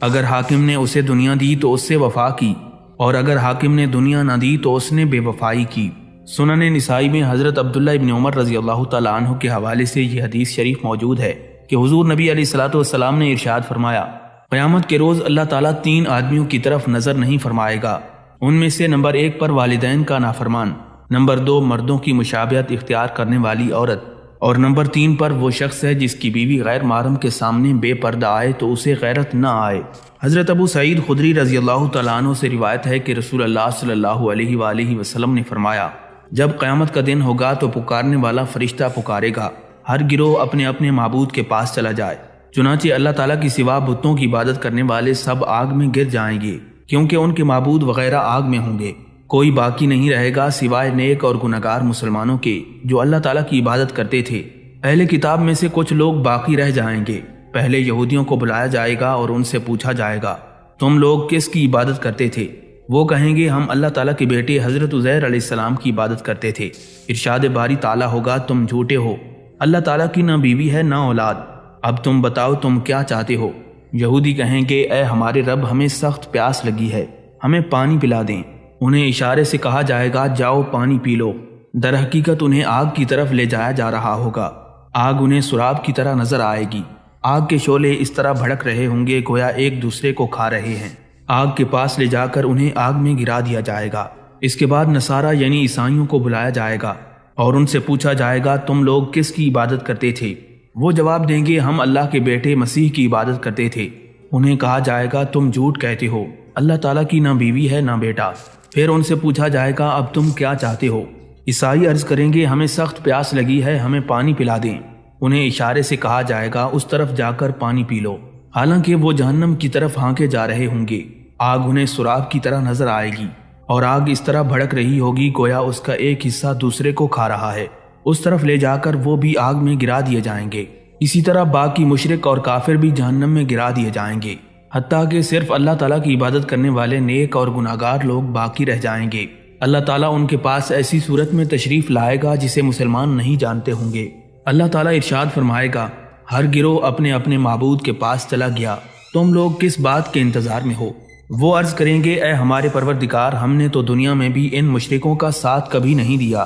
اگر حاکم نے اسے دنیا دی تو اس سے وفا کی، اور اگر حاکم نے دنیا نہ دی تو اس نے بے وفائی کی۔ سنن نسائی میں حضرت عبداللہ ابن عمر رضی اللہ تعالیٰ عنہ کے حوالے سے یہ حدیث شریف موجود ہے کہ حضور نبی علیہ الصلوۃ والسلام نے ارشاد فرمایا، قیامت کے روز اللہ تعالیٰ 3 آدمیوں کی طرف نظر نہیں فرمائے گا۔ ان میں سے نمبر 1 پر والدین کا نافرمان، نمبر 2 مردوں کی مشابہت اختیار کرنے والی عورت، اور نمبر 3 پر وہ شخص ہے جس کی بیوی غیر محرم کے سامنے بے پردہ آئے تو اسے غیرت نہ آئے۔ حضرت ابو سعید خدری رضی اللہ تعالیٰ عنہ سے روایت ہے کہ رسول اللہ صلی اللہ علیہ وآلہ وسلم نے فرمایا، جب قیامت کا دن ہوگا تو پکارنے والا فرشتہ پکارے گا، ہر گروہ اپنے اپنے معبود کے پاس چلا جائے، چنانچہ اللہ تعالیٰ کی سوا بتوں کی عبادت کرنے والے سب آگ میں گر جائیں گے کیونکہ ان کے معبود وغیرہ آگ میں ہوں گے۔ کوئی باقی نہیں رہے گا سوائے نیک اور گنہگار مسلمانوں کے جو اللہ تعالیٰ کی عبادت کرتے تھے۔ اہل کتاب میں سے کچھ لوگ باقی رہ جائیں گے، پہلے یہودیوں کو بلایا جائے گا اور ان سے پوچھا جائے گا تم لوگ کس کی عبادت کرتے تھے؟ وہ کہیں گے ہم اللہ تعالیٰ کے بیٹے حضرت عزیر علیہ السلام کی عبادت کرتے تھے۔ ارشاد باری تعالیٰ ہوگا تم جھوٹے ہو، اللہ تعالیٰ کی نہ بیوی ہے نہ اولاد، اب تم بتاؤ تم کیا چاہتے ہو؟ یہودی کہیں گے اے ہمارے رب ہمیں سخت پیاس لگی ہے، ہمیں پانی پلا دیں۔ انہیں اشارے سے کہا جائے گا جاؤ پانی پی لو۔ در حقیقت انہیں آگ کی طرف لے جایا جا رہا ہوگا۔ آگ انہیں سراب کی طرح نظر آئے گی۔ آگ کے شعلے اس طرح بھڑک رہے ہوں گے گویا ایک دوسرے کو کھا رہے ہیں۔ آگ کے پاس لے جا کر انہیں آگ میں گرا دیا جائے گا۔ اس کے بعد نصارہ یعنی عیسائیوں کو بلایا جائے گا اور ان سے پوچھا جائے گا تم لوگ کس کی عبادت کرتے تھے؟ وہ جواب دیں گے ہم اللہ کے بیٹے مسیح کی عبادت کرتے تھے۔ انہیں کہا جائے گا تم جھوٹ کہتے ہو، اللہ تعالیٰ کی نہ بیوی ہے نہ بیٹا۔ پھر ان سے پوچھا جائے گا اب تم کیا چاہتے ہو؟ عیسائی عرض کریں گے ہمیں سخت پیاس لگی ہے، ہمیں پانی پلا دیں۔ انہیں اشارے سے کہا جائے گا اس طرف جا کر پانی پی لو، حالانکہ وہ جہنم کی طرف ہانکے جا رہے ہوں گے۔ آگ انہیں سراب کی طرح نظر آئے گی اور آگ اس طرح بھڑک رہی ہوگی گویا اس کا ایک حصہ دوسرے کو کھا رہا ہے۔ اس طرف لے جا کر وہ بھی آگ میں گرا دیے جائیں گے۔ اسی طرح باقی مشرک اور کافر بھی جہنم میں گرا دیے جائیں گے، حتیٰ کہ صرف اللہ تعالیٰ کی عبادت کرنے والے نیک اور گناہگار لوگ باقی رہ جائیں گے۔ اللہ تعالیٰ ان کے پاس ایسی صورت میں تشریف لائے گا جسے مسلمان نہیں جانتے ہوں گے۔ اللہ تعالیٰ ارشاد فرمائے گا ہر گروہ اپنے اپنے معبود کے پاس چلا گیا، تم لوگ کس بات کے انتظار میں ہو؟ وہ عرض کریں گے اے ہمارے پروردگار ہم نے تو دنیا میں بھی ان مشرکوں کا ساتھ کبھی نہیں دیا،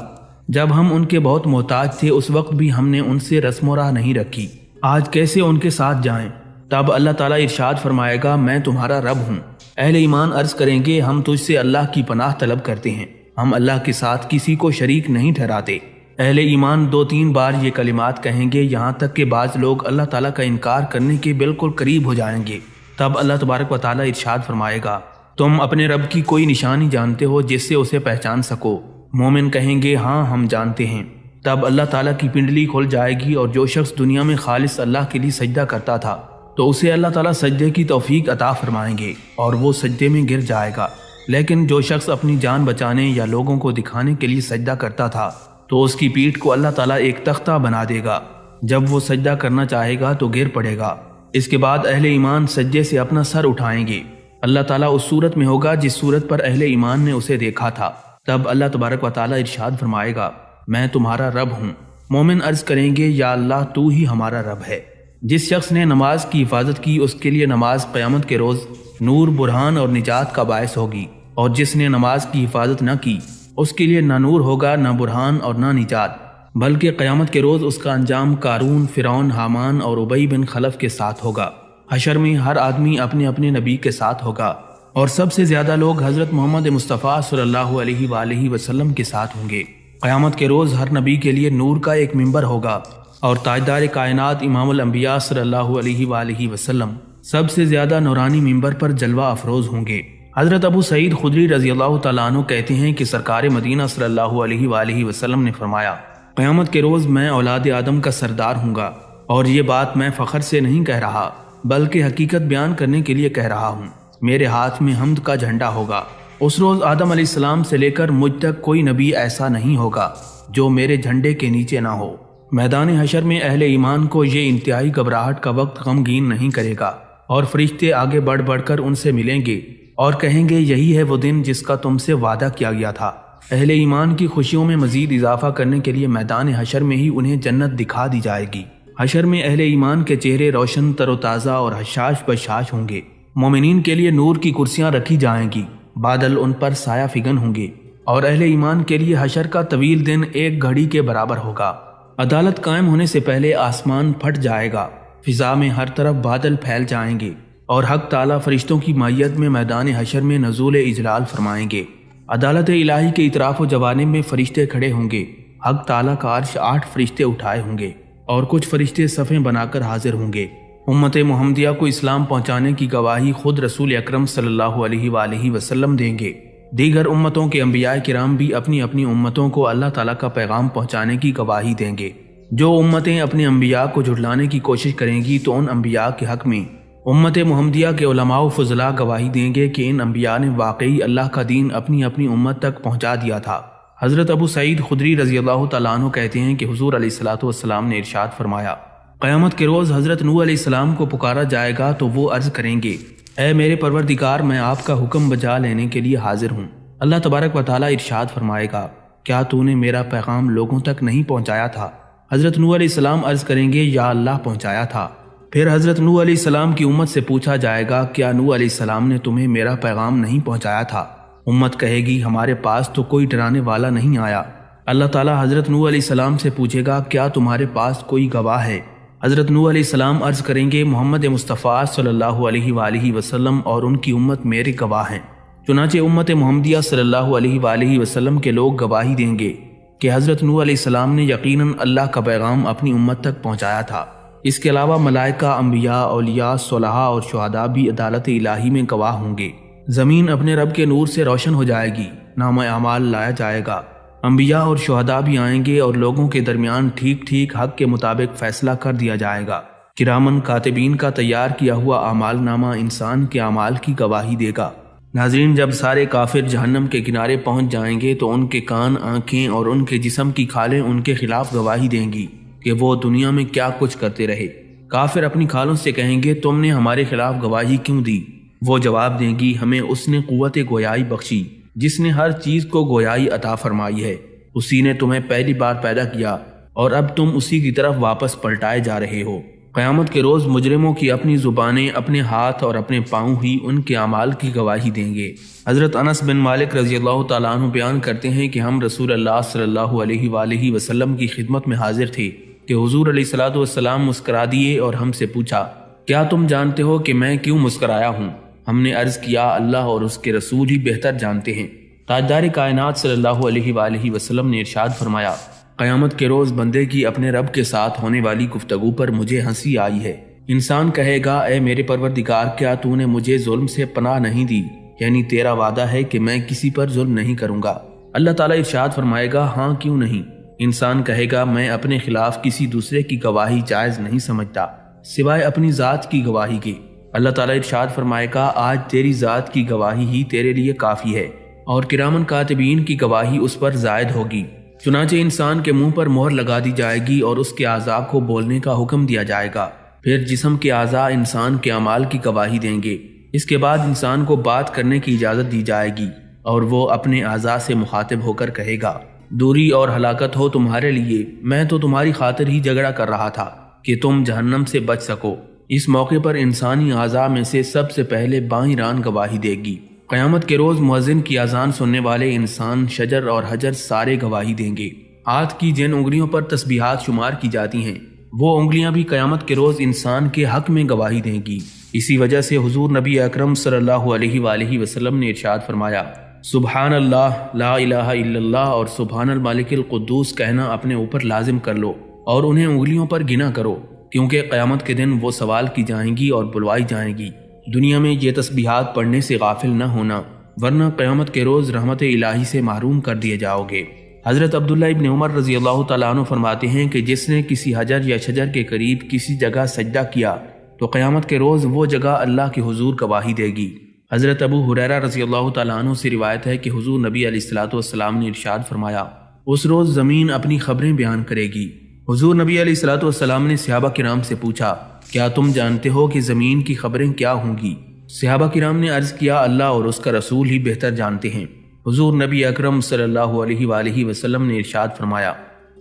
جب ہم ان کے بہت محتاج تھے اس وقت بھی ہم نے ان سے رسم و راہ نہیں رکھی، آج کیسے ان کے ساتھ جائیں؟ تب اللہ تعالیٰ ارشاد فرمائے گا میں تمہارا رب ہوں۔ اہل ایمان عرض کریں گے ہم تجھ سے اللہ کی پناہ طلب کرتے ہیں، ہم اللہ کے ساتھ کسی کو شریک نہیں ٹھہراتے۔ اہل ایمان 2-3 بار یہ کلمات کہیں گے یہاں تک کہ بعض لوگ اللہ تعالیٰ کا انکار کرنے کے بالکل قریب ہو جائیں گے۔ تب اللہ تبارک و تعالیٰ ارشاد فرمائے گا تم اپنے رب کی کوئی نشانی جانتے ہو جس سے اسے پہچان سکو؟ مومن کہیں گے ہاں ہم جانتے ہیں۔ تب اللہ تعالیٰ کی پنڈلی کھل جائے گی اور جو شخص دنیا میں خالص اللہ کے لیے سجدہ کرتا تھا تو اسے اللہ تعالیٰ سجدے کی توفیق عطا فرمائیں گے اور وہ سجدے میں گر جائے گا۔ لیکن جو شخص اپنی جان بچانے یا لوگوں کو دکھانے کے لیے سجدہ کرتا تھا تو اس کی پیٹھ کو اللہ تعالیٰ ایک تختہ بنا دے گا، جب وہ سجدہ کرنا چاہے گا تو گر پڑے گا۔ اس کے بعد اہل ایمان سجدے سے اپنا سر اٹھائیں گے، اللہ تعالیٰ اس صورت میں ہوگا جس صورت پر اہل ایمان نے اسے دیکھا تھا۔ تب اللہ تبارک و تعالیٰ ارشاد فرمائے گا میں تمہارا رب ہوں۔ مومن عرض کریں گے یا اللہ تو ہی ہمارا رب ہے۔ جس شخص نے نماز کی حفاظت کی اس کے لیے نماز قیامت کے روز نور، برہان اور نجات کا باعث ہوگی، اور جس نے نماز کی حفاظت نہ کی اس کے لیے نہ نور ہوگا، نہ برہان اور نہ نجات، بلکہ قیامت کے روز اس کا انجام قارون، فرعون، حامان اور ابی بن خلف کے ساتھ ہوگا۔ حشر میں ہر آدمی اپنے اپنے نبی کے ساتھ ہوگا اور سب سے زیادہ لوگ حضرت محمد مصطفیٰ صلی اللہ علیہ وآلہ وسلم کے ساتھ ہوں گے۔ قیامت کے روز ہر نبی کے لیے نور کا ایک منبر ہوگا اور تاجدار کائنات امام الانبیاء صلی اللہ علیہ وآلہ وسلم سب سے زیادہ نورانی منبر پر جلوہ افروز ہوں گے۔ حضرت ابو سعید خدری رضی اللہ تعالیٰ عنہ کہتے ہیں کہ سرکار مدینہ صلی اللہ علیہ وآلہ وسلم نے فرمایا قیامت کے روز میں اولاد آدم کا سردار ہوں گا، اور یہ بات میں فخر سے نہیں کہہ رہا بلکہ حقیقت بیان کرنے کے لیے کہہ رہا ہوں۔ میرے ہاتھ میں حمد کا جھنڈا ہوگا۔ اس روز آدم علیہ السلام سے لے کر مجھ تک کوئی نبی ایسا نہیں ہوگا جو میرے جھنڈے کے نیچے نہ ہو۔ میدان حشر میں اہل ایمان کو یہ انتہائی گھبراہٹ کا وقت غمگین نہیں کرے گا، اور فرشتے آگے بڑھ بڑھ کر ان سے ملیں گے اور کہیں گے یہی ہے وہ دن جس کا تم سے وعدہ کیا گیا تھا۔ اہل ایمان کی خوشیوں میں مزید اضافہ کرنے کے لیے میدان حشر میں ہی انہیں جنت دکھا دی جائے گی۔ حشر میں اہل ایمان کے چہرے روشن، تر و تازہ اور حشاش بشاش ہوں گے۔ مومنین کے لیے نور کی کرسیاں رکھی جائیں گی، بادل ان پر سایہ فگن ہوں گے، اور اہل ایمان کے لیے حشر کا طویل دن ایک گھڑی کے برابر ہوگا۔ عدالت قائم ہونے سے پہلے آسمان پھٹ جائے گا، فضا میں ہر طرف بادل پھیل جائیں گے، اور حق تعالیٰ فرشتوں کی مائیت میں میدان حشر میں نزول اجلال فرمائیں گے۔ عدالت الہی کے اطراف و جوانب میں فرشتے کھڑے ہوں گے۔ حق تعالیٰ کا عرش 8 فرشتے اٹھائے ہوں گے اور کچھ فرشتے صفیں بنا کر حاضر ہوں گے۔ امت محمدیہ کو اسلام پہنچانے کی گواہی خود رسول اکرم صلی اللہ علیہ وآلہ وسلم دیں گے۔ دیگر امتوں کے انبیاء کرام بھی اپنی اپنی امتوں کو اللہ تعالیٰ کا پیغام پہنچانے کی گواہی دیں گے۔ جو امتیں اپنے انبیاء کو جھٹلانے کی کوشش کریں گی تو ان انبیاء کے حق میں امت محمدیہ کے علماء و فضلاء گواہی دیں گے کہ ان انبیاء نے واقعی اللہ کا دین اپنی اپنی امت تک پہنچا دیا تھا۔ حضرت ابو سعید خدری رضی اللہ تعالیٰ عنہ کہتے ہیں کہ حضور علیہ الصلوۃ والسلام نے ارشاد فرمایا قیامت کے روز حضرت نوح علیہ السلام کو پکارا جائے گا تو وہ عرض کریں گے، اے میرے پروردگار، میں آپ کا حکم بجا لینے کے لیے حاضر ہوں۔ اللہ تبارک و تعالیٰ ارشاد فرمائے گا، کیا تو نے میرا پیغام لوگوں تک نہیں پہنچایا تھا؟ حضرت نوح علیہ السلام عرض کریں گے، یا اللہ پہنچایا تھا۔ پھر حضرت نوح علیہ السلام کی امت سے پوچھا جائے گا، کیا نوح علیہ السلام نے تمہیں میرا پیغام نہیں پہنچایا تھا؟ امت کہے گی، ہمارے پاس تو کوئی ڈرانے والا نہیں آیا۔ اللہ تعالیٰ حضرت نوح علیہ السلام سے پوچھے گا، کیا تمہارے پاس کوئی گواہ ہے؟ حضرت نوح علیہ السلام عرض کریں گے، محمد مصطفیٰ صلی اللہ علیہ وآلہ وسلم اور ان کی امت میرے گواہ ہیں۔ چنانچہ امت محمدیہ صلی اللہ علیہ وآلہ وسلم کے لوگ گواہی دیں گے کہ حضرت نوح علیہ السلام نے یقیناً اللہ کا پیغام اپنی امت تک پہنچایا تھا۔ اس کے علاوہ ملائکہ، انبیاء، اولیاء، صلحاء اور شہداء بھی عدالت الہی میں گواہ ہوں گے۔ زمین اپنے رب کے نور سے روشن ہو جائے گی، نامہ اعمال لایا جائے گا۔ انبیاء اور شہداء بھی آئیں گے اور لوگوں کے درمیان ٹھیک ٹھیک حق کے مطابق فیصلہ کر دیا جائے گا۔ کرامن کاتبین کا تیار کیا ہوا اعمال نامہ انسان کے اعمال کی گواہی دے گا۔ ناظرین، جب سارے کافر جہنم کے کنارے پہنچ جائیں گے تو ان کے کان، آنکھیں اور ان کے جسم کی کھالیں ان کے خلاف گواہی دیں گی کہ وہ دنیا میں کیا کچھ کرتے رہے۔ کافر اپنی کھالوں سے کہیں گے، تم نے ہمارے خلاف گواہی کیوں دی؟ وہ جواب دیں گی، ہمیں اس نے قوت گویائی بخشی جس نے ہر چیز کو گویائی عطا فرمائی ہے۔ اسی نے تمہیں پہلی بار پیدا کیا اور اب تم اسی کی طرف واپس پلٹائے جا رہے ہو۔ قیامت کے روز مجرموں کی اپنی زبانیں، اپنے ہاتھ اور اپنے پاؤں ہی ان کے اعمال کی گواہی دیں گے۔ حضرت انس بن مالک رضی اللہ تعالیٰ عنہ بیان کرتے ہیں کہ ہم رسول اللہ صلی اللہ علیہ وآلہ وسلم کی خدمت میں حاضر تھے کہ حضور علیہ الصلوۃ مسکرا دیے اور ہم سے پوچھا، کیا تم جانتے ہو کہ میں کیوں مسکرایا ہوں؟ ہم نے عرض کیا، اللہ اور اس کے رسول ہی بہتر جانتے ہیں۔ تاجدار کائنات صلی اللہ علیہ وآلہ وسلم نے ارشاد فرمایا، قیامت کے روز بندے کی اپنے رب کے ساتھ ہونے والی گفتگو پر مجھے ہنسی آئی ہے۔ انسان کہے گا، اے میرے پروردگار، کیا تو نے مجھے ظلم سے پناہ نہیں دی؟ یعنی تیرا وعدہ ہے کہ میں کسی پر ظلم نہیں کروں گا۔ اللہ تعالیٰ ارشاد فرمائے گا، ہاں کیوں نہیں۔ انسان کہے گا، میں اپنے خلاف کسی دوسرے کی گواہی جائز نہیں سمجھتا سوائے اپنی ذات کی گواہی کے۔ اللہ تعالیٰ ارشاد فرمائے گا، آج تیری ذات کی گواہی ہی تیرے لیے کافی ہے اور کرامن کاتبین کی گواہی اس پر زائد ہوگی۔ چنانچہ انسان کے منہ پر مہر لگا دی جائے گی اور اس کے اعضاء کو بولنے کا حکم دیا جائے گا۔ پھر جسم کے اعضاء انسان کے اعمال کی گواہی دیں گے۔ اس کے بعد انسان کو بات کرنے کی اجازت دی جائے گی اور وہ اپنے اعضاء سے مخاطب ہو کر کہے گا، دوری اور ہلاکت ہو تمہارے لیے، میں تو تمہاری خاطر ہی جھگڑا کر رہا تھا کہ تم جہنم سے بچ سکو۔ اس موقع پر انسانی اعضاء میں سے سب سے پہلے بائیں ران گواہی دے گی۔ قیامت کے روز مؤذن کی اذان سننے والے انسان، شجر اور حجر سارے گواہی دیں گے۔ ہاتھ کی جن انگلیوں پر تسبیحات شمار کی جاتی ہیں، وہ انگلیاں بھی قیامت کے روز انسان کے حق میں گواہی دیں گی۔ اسی وجہ سے حضور نبی اکرم صلی اللہ علیہ وآلہ وسلم نے ارشاد فرمایا، سبحان اللہ، لا الہ الا اللہ اور سبحان الملک القدوس کہنا اپنے اوپر لازم کر لو اور انہیں انگلیوں پر گنا کرو، کیونکہ قیامت کے دن وہ سوال کی جائیں گی اور بلوائی جائیں گی۔ دنیا میں یہ تسبیحات پڑھنے سے غافل نہ ہونا، ورنہ قیامت کے روز رحمت الہی سے محروم کر دیے جاؤ گے۔ حضرت عبداللہ ابن عمر رضی اللہ تعالیٰ عنہ فرماتے ہیں کہ جس نے کسی حجر یا شجر کے قریب کسی جگہ سجدہ کیا تو قیامت کے روز وہ جگہ اللہ کے حضور گواہی دے گی۔ حضرت ابو ہریرہ رضی اللہ تعالیٰ عنہ سے روایت ہے کہ حضور نبی علیہ الصلوۃ نے ارشاد فرمایا، اس روز زمین اپنی خبریں بیان کرے گی۔ حضور نبی علیہ الصلوۃ نے صحابہ کرام سے پوچھا، کیا تم جانتے ہو کہ زمین کی خبریں کیا ہوں گی؟ صحابہ کرام نے عرض کیا، اللہ اور اس کا رسول ہی بہتر جانتے ہیں۔ حضور نبی اکرم صلی اللہ علیہ وآلہ وسلم نے ارشاد فرمایا،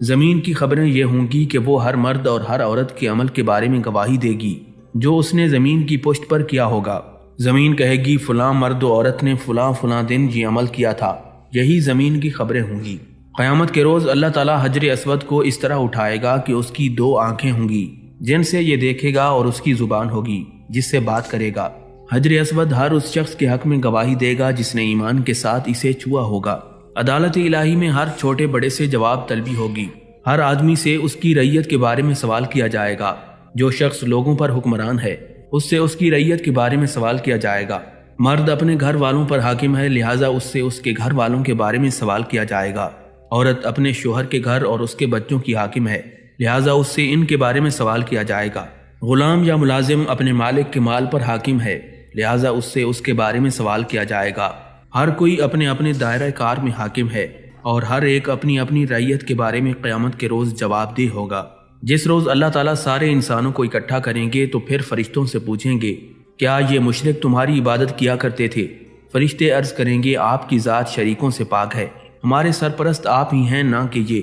زمین کی خبریں یہ ہوں گی کہ وہ ہر مرد اور ہر عورت کے عمل کے بارے میں گواہی دے گی جو اس نے زمین کی پشت پر کیا ہوگا۔ زمین کہے گی، فلاں مرد و عورت نے فلاں فلاں دن یہ عمل کیا تھا، یہی زمین کی خبریں ہوں گی۔ قیامت کے روز اللہ تعالیٰ حجر اسود کو اس طرح اٹھائے گا کہ اس کی دو آنکھیں ہوں گی جن سے یہ دیکھے گا اور اس کی زبان ہوگی جس سے بات کرے گا۔ حجر اسود ہر اس شخص کے حق میں گواہی دے گا جس نے ایمان کے ساتھ اسے چھوا ہوگا۔ عدالت الہی میں ہر چھوٹے بڑے سے جواب طلبی ہوگی۔ ہر آدمی سے اس کی رعیت کے بارے میں سوال کیا جائے گا۔ جو شخص لوگوں پر حکمران ہے اس سے اس کی رعیت کے بارے میں سوال کیا جائے گا۔ مرد اپنے گھر والوں پر حاکم ہے، لہٰذا اس سے اس کے گھر والوں کے بارے میں سوال کیا جائے گا۔ عورت اپنے شوہر کے گھر اور اس کے بچوں کی حاکم ہے، لہٰذا اس سے ان کے بارے میں سوال کیا جائے گا۔ غلام یا ملازم اپنے مالک کے مال پر حاکم ہے، لہٰذا اس سے اس کے بارے میں سوال کیا جائے گا۔ ہر کوئی اپنے اپنے دائرہ کار میں حاکم ہے اور ہر ایک اپنی اپنی رعیت کے بارے میں قیامت کے روز جواب دہ ہوگا۔ جس روز اللہ تعالیٰ سارے انسانوں کو اکٹھا کریں گے تو پھر فرشتوں سے پوچھیں گے کیا یہ مشرک تمہاری عبادت کیا کرتے تھے؟ فرشتے عرض کریں گے آپ کی ذات شریکوں سے پاک ہے، ہمارے سرپرست آپ ہی ہیں نہ کہ یہ۔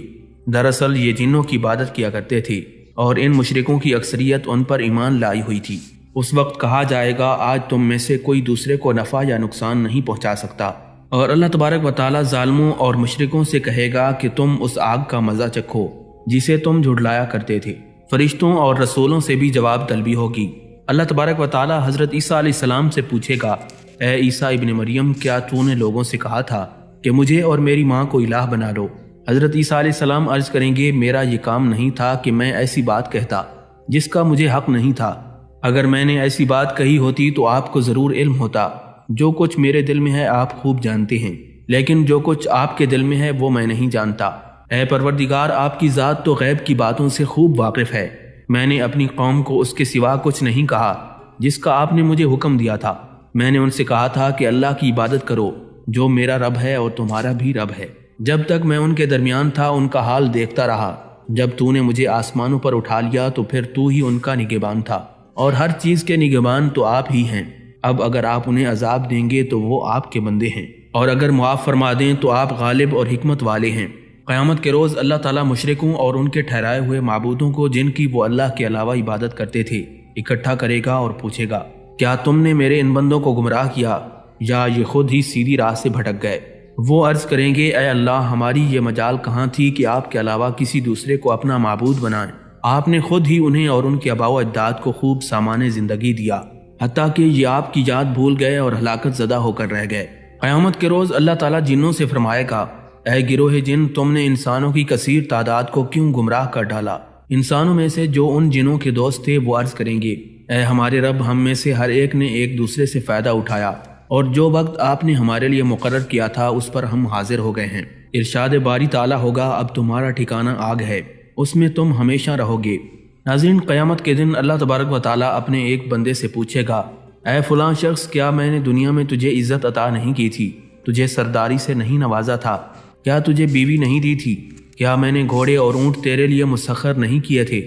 دراصل یہ جنوں کی عبادت کیا کرتے تھے اور ان مشرکوں کی اکثریت ان پر ایمان لائی ہوئی تھی۔ اس وقت کہا جائے گا آج تم میں سے کوئی دوسرے کو نفع یا نقصان نہیں پہنچا سکتا، اور اللہ تبارک و تعالیٰ ظالموں اور مشرکوں سے کہے گا کہ تم اس آگ کا مزہ چکھو جسے تم جھٹلایا کرتے تھے۔ فرشتوں اور رسولوں سے بھی جواب طلبی ہوگی۔ اللہ تبارک و تعالیٰ حضرت عیسیٰ علیہ السلام سے پوچھے گا اے عیسیٰ ابن مریم، کیا تو نے لوگوں سے کہا تھا کہ مجھے اور میری ماں کو الہ بنا لو؟ حضرت عیسیٰ علیہ السلام عرض کریں گے میرا یہ کام نہیں تھا کہ میں ایسی بات کہتا جس کا مجھے حق نہیں تھا۔ اگر میں نے ایسی بات کہی ہوتی تو آپ کو ضرور علم ہوتا۔ جو کچھ میرے دل میں ہے آپ خوب جانتے ہیں، لیکن جو کچھ آپ کے دل میں ہے وہ میں نہیں جانتا۔ اے پروردگار، آپ کی ذات تو غیب کی باتوں سے خوب واقف ہے۔ میں نے اپنی قوم کو اس کے سوا کچھ نہیں کہا جس کا آپ نے مجھے حکم دیا تھا۔ میں نے ان سے کہا تھا کہ اللہ کی عبادت کرو جو میرا رب ہے اور تمہارا بھی رب ہے۔ جب تک میں ان کے درمیان تھا ان کا حال دیکھتا رہا۔ جب تو نے مجھے آسمانوں پر اٹھا لیا تو پھر تو ہی ان کا نگہبان تھا، اور ہر چیز کے نگہبان تو آپ ہی ہیں۔ اب اگر آپ انہیں عذاب دیں گے تو وہ آپ کے بندے ہیں، اور اگر معاف فرما دیں تو آپ غالب اور حکمت والے ہیں۔ قیامت کے روز اللہ تعالیٰ مشرکوں اور ان کے ٹھہرائے ہوئے معبودوں کو جن کی وہ اللہ کے علاوہ عبادت کرتے تھے اکٹھا کرے گا اور پوچھے گا کیا تم نے میرے ان بندوں کو گمراہ کیا یا یہ خود ہی سیدھی راہ سے بھٹک گئے؟ وہ عرض کریں گے اے اللہ، ہماری یہ مجال کہاں تھی کہ آپ کے علاوہ کسی دوسرے کو اپنا معبود بنائیں۔ آپ نے خود ہی انہیں اور ان کے آباء و اجداد کو خوب سامان زندگی دیا، حتیٰ کہ یہ آپ کی یاد بھول گئے اور ہلاکت زدہ ہو کر رہ گئے۔ قیامت کے روز اللہ تعالیٰ جنوں سے فرمائے گا اے گروہ جن، تم نے انسانوں کی کثیر تعداد کو کیوں گمراہ کر ڈالا؟ انسانوں میں سے جو ان جنوں کے دوست تھے وہ عرض کریں گے اے ہمارے رب، ہم میں سے ہر ایک نے ایک دوسرے سے فائدہ اٹھایا، اور جو وقت آپ نے ہمارے لیے مقرر کیا تھا اس پر ہم حاضر ہو گئے ہیں۔ ارشاد باری تعالیٰ ہوگا اب تمہارا ٹھکانہ آگ ہے، اس میں تم ہمیشہ رہو گے۔ ناظرین، قیامت کے دن اللہ تبارک و تعالیٰ اپنے ایک بندے سے پوچھے گا اے فلاں شخص، کیا میں نے دنیا میں تجھے عزت عطا نہیں کی تھی؟ تجھے سرداری سے نہیں نوازا تھا؟ کیا تجھے بیوی نہیں دی تھی؟ کیا میں نے گھوڑے اور اونٹ تیرے لیے مسخر نہیں کیے تھے؟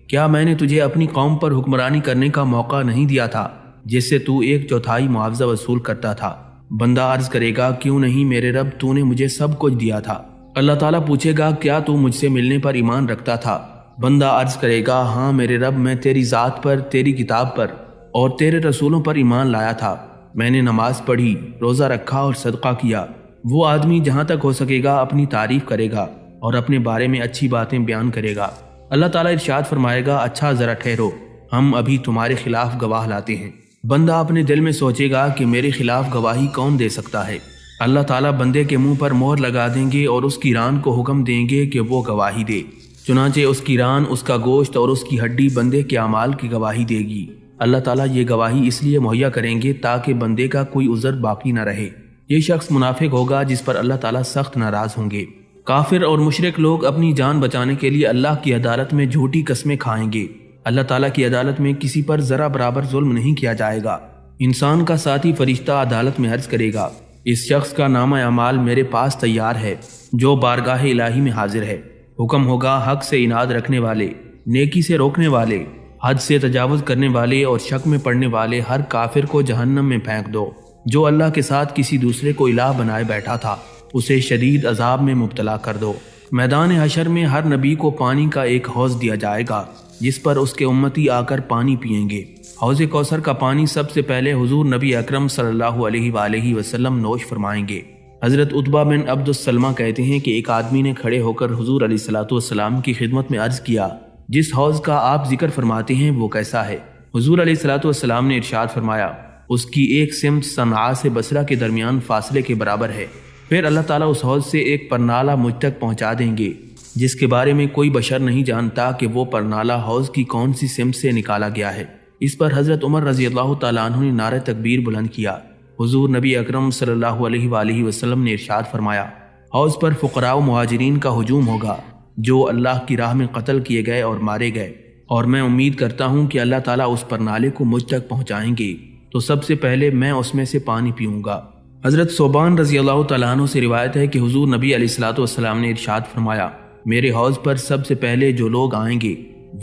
کیا میں نے تجھے اپنی قوم پر حکمرانی کرنے کا موقع نہیں دیا تھا جس سے تو 1/4 معاوضہ وصول کرتا تھا؟ بندہ عرض کرے گا کیوں نہیں میرے رب، تو نے مجھے سب کچھ دیا تھا۔ اللہ تعالیٰ پوچھے گا کیا تو مجھ سے ملنے پر ایمان رکھتا تھا؟ بندہ عرض کرے گا ہاں میرے رب، میں تیری ذات پر، تیری کتاب پر اور تیرے رسولوں پر ایمان لایا تھا۔ میں نے نماز پڑھی، روزہ رکھا اور صدقہ کیا۔ وہ آدمی جہاں تک ہو سکے گا اپنی تعریف کرے گا اور اپنے بارے میں اچھی باتیں بیان کرے گا۔ اللہ تعالیٰ ارشاد فرمائے گا اچھا ذرا ٹھہرو، ہم ابھی تمہارے خلاف گواہ لاتے ہیں۔ بندہ اپنے دل میں سوچے گا کہ میرے خلاف گواہی کون دے سکتا ہے؟ اللہ تعالیٰ بندے کے منہ پر مہر لگا دیں گے اور اس کی ران کو حکم دیں گے کہ وہ گواہی دے۔ چنانچہ اس کی ران، اس کا گوشت اور اس کی ہڈی بندے کے اعمال کی گواہی دے گی۔ اللہ تعالیٰ یہ گواہی اس لیے مہیا کریں گے تاکہ بندے کا کوئی عذر باقی نہ رہے۔ یہ شخص منافق ہوگا جس پر اللہ تعالیٰ سخت ناراض ہوں گے۔ کافر اور مشرک لوگ اپنی جان بچانے کے لیے اللہ کی عدالت میں جھوٹی قسمیں کھائیں گے۔ اللہ تعالیٰ کی عدالت میں کسی پر ذرا برابر ظلم نہیں کیا جائے گا۔ انسان کا ساتھی فرشتہ عدالت میں عرض کرے گا اس شخص کا نامہ اعمال میرے پاس تیار ہے جو بارگاہ الہی میں حاضر ہے۔ حکم ہوگا حق سے اناد رکھنے والے، نیکی سے روکنے والے، حد سے تجاوز کرنے والے اور شک میں پڑنے والے ہر کافر کو جہنم میں پھینک دو۔ جو اللہ کے ساتھ کسی دوسرے کو الہ بنائے بیٹھا تھا اسے شدید عذاب میں مبتلا کر دو۔ میدان حشر میں ہر نبی کو پانی کا ایک حوض دیا جائے گا جس پر اس کے امتی آ کر پانی پئیں گے۔ حوض کوثر کا پانی سب سے پہلے حضور نبی اکرم صلی اللہ علیہ وآلہ وسلم نوش فرمائیں گے۔ حضرت عتبہ بن عبد السلمہ کہتے ہیں کہ ایک آدمی نے کھڑے ہو کر حضور علیہ الصلوۃ والسلام کی خدمت میں عرض کیا جس حوض کا آپ ذکر فرماتے ہیں وہ کیسا ہے؟ حضور علیہ الصلوۃ والسلام نے ارشاد فرمایا اس کی ایک سمت صنعاء سے بصرہ کے درمیان فاصلے کے برابر ہے۔ پھر اللہ تعالیٰ اس حوض سے ایک پرنالہ مجھ تک پہنچا دیں گے جس کے بارے میں کوئی بشر نہیں جانتا کہ وہ پرنالہ حوض کی کون سی سمت سے نکالا گیا ہے۔ اس پر حضرت عمر رضی اللہ تعالیٰ عنہ نے نعرہ تکبیر بلند کیا۔ حضور نبی اکرم صلی اللہ علیہ وآلہ وسلم نے ارشاد فرمایا حوض پر فقراء و مہاجرین کا ہجوم ہوگا جو اللہ کی راہ میں قتل کیے گئے اور مارے گئے، اور میں امید کرتا ہوں کہ اللہ تعالیٰ اس پرنالے کو مجھ تک پہنچائیں گے تو سب سے پہلے میں اس میں سے پانی پیوں گا۔ حضرت صوبان رضی اللہ تعالیٰ عنہ سے روایت ہے کہ حضور نبی علیہ الصلوۃ والسلام نے ارشاد فرمایا میرے حوض پر سب سے پہلے جو لوگ آئیں گے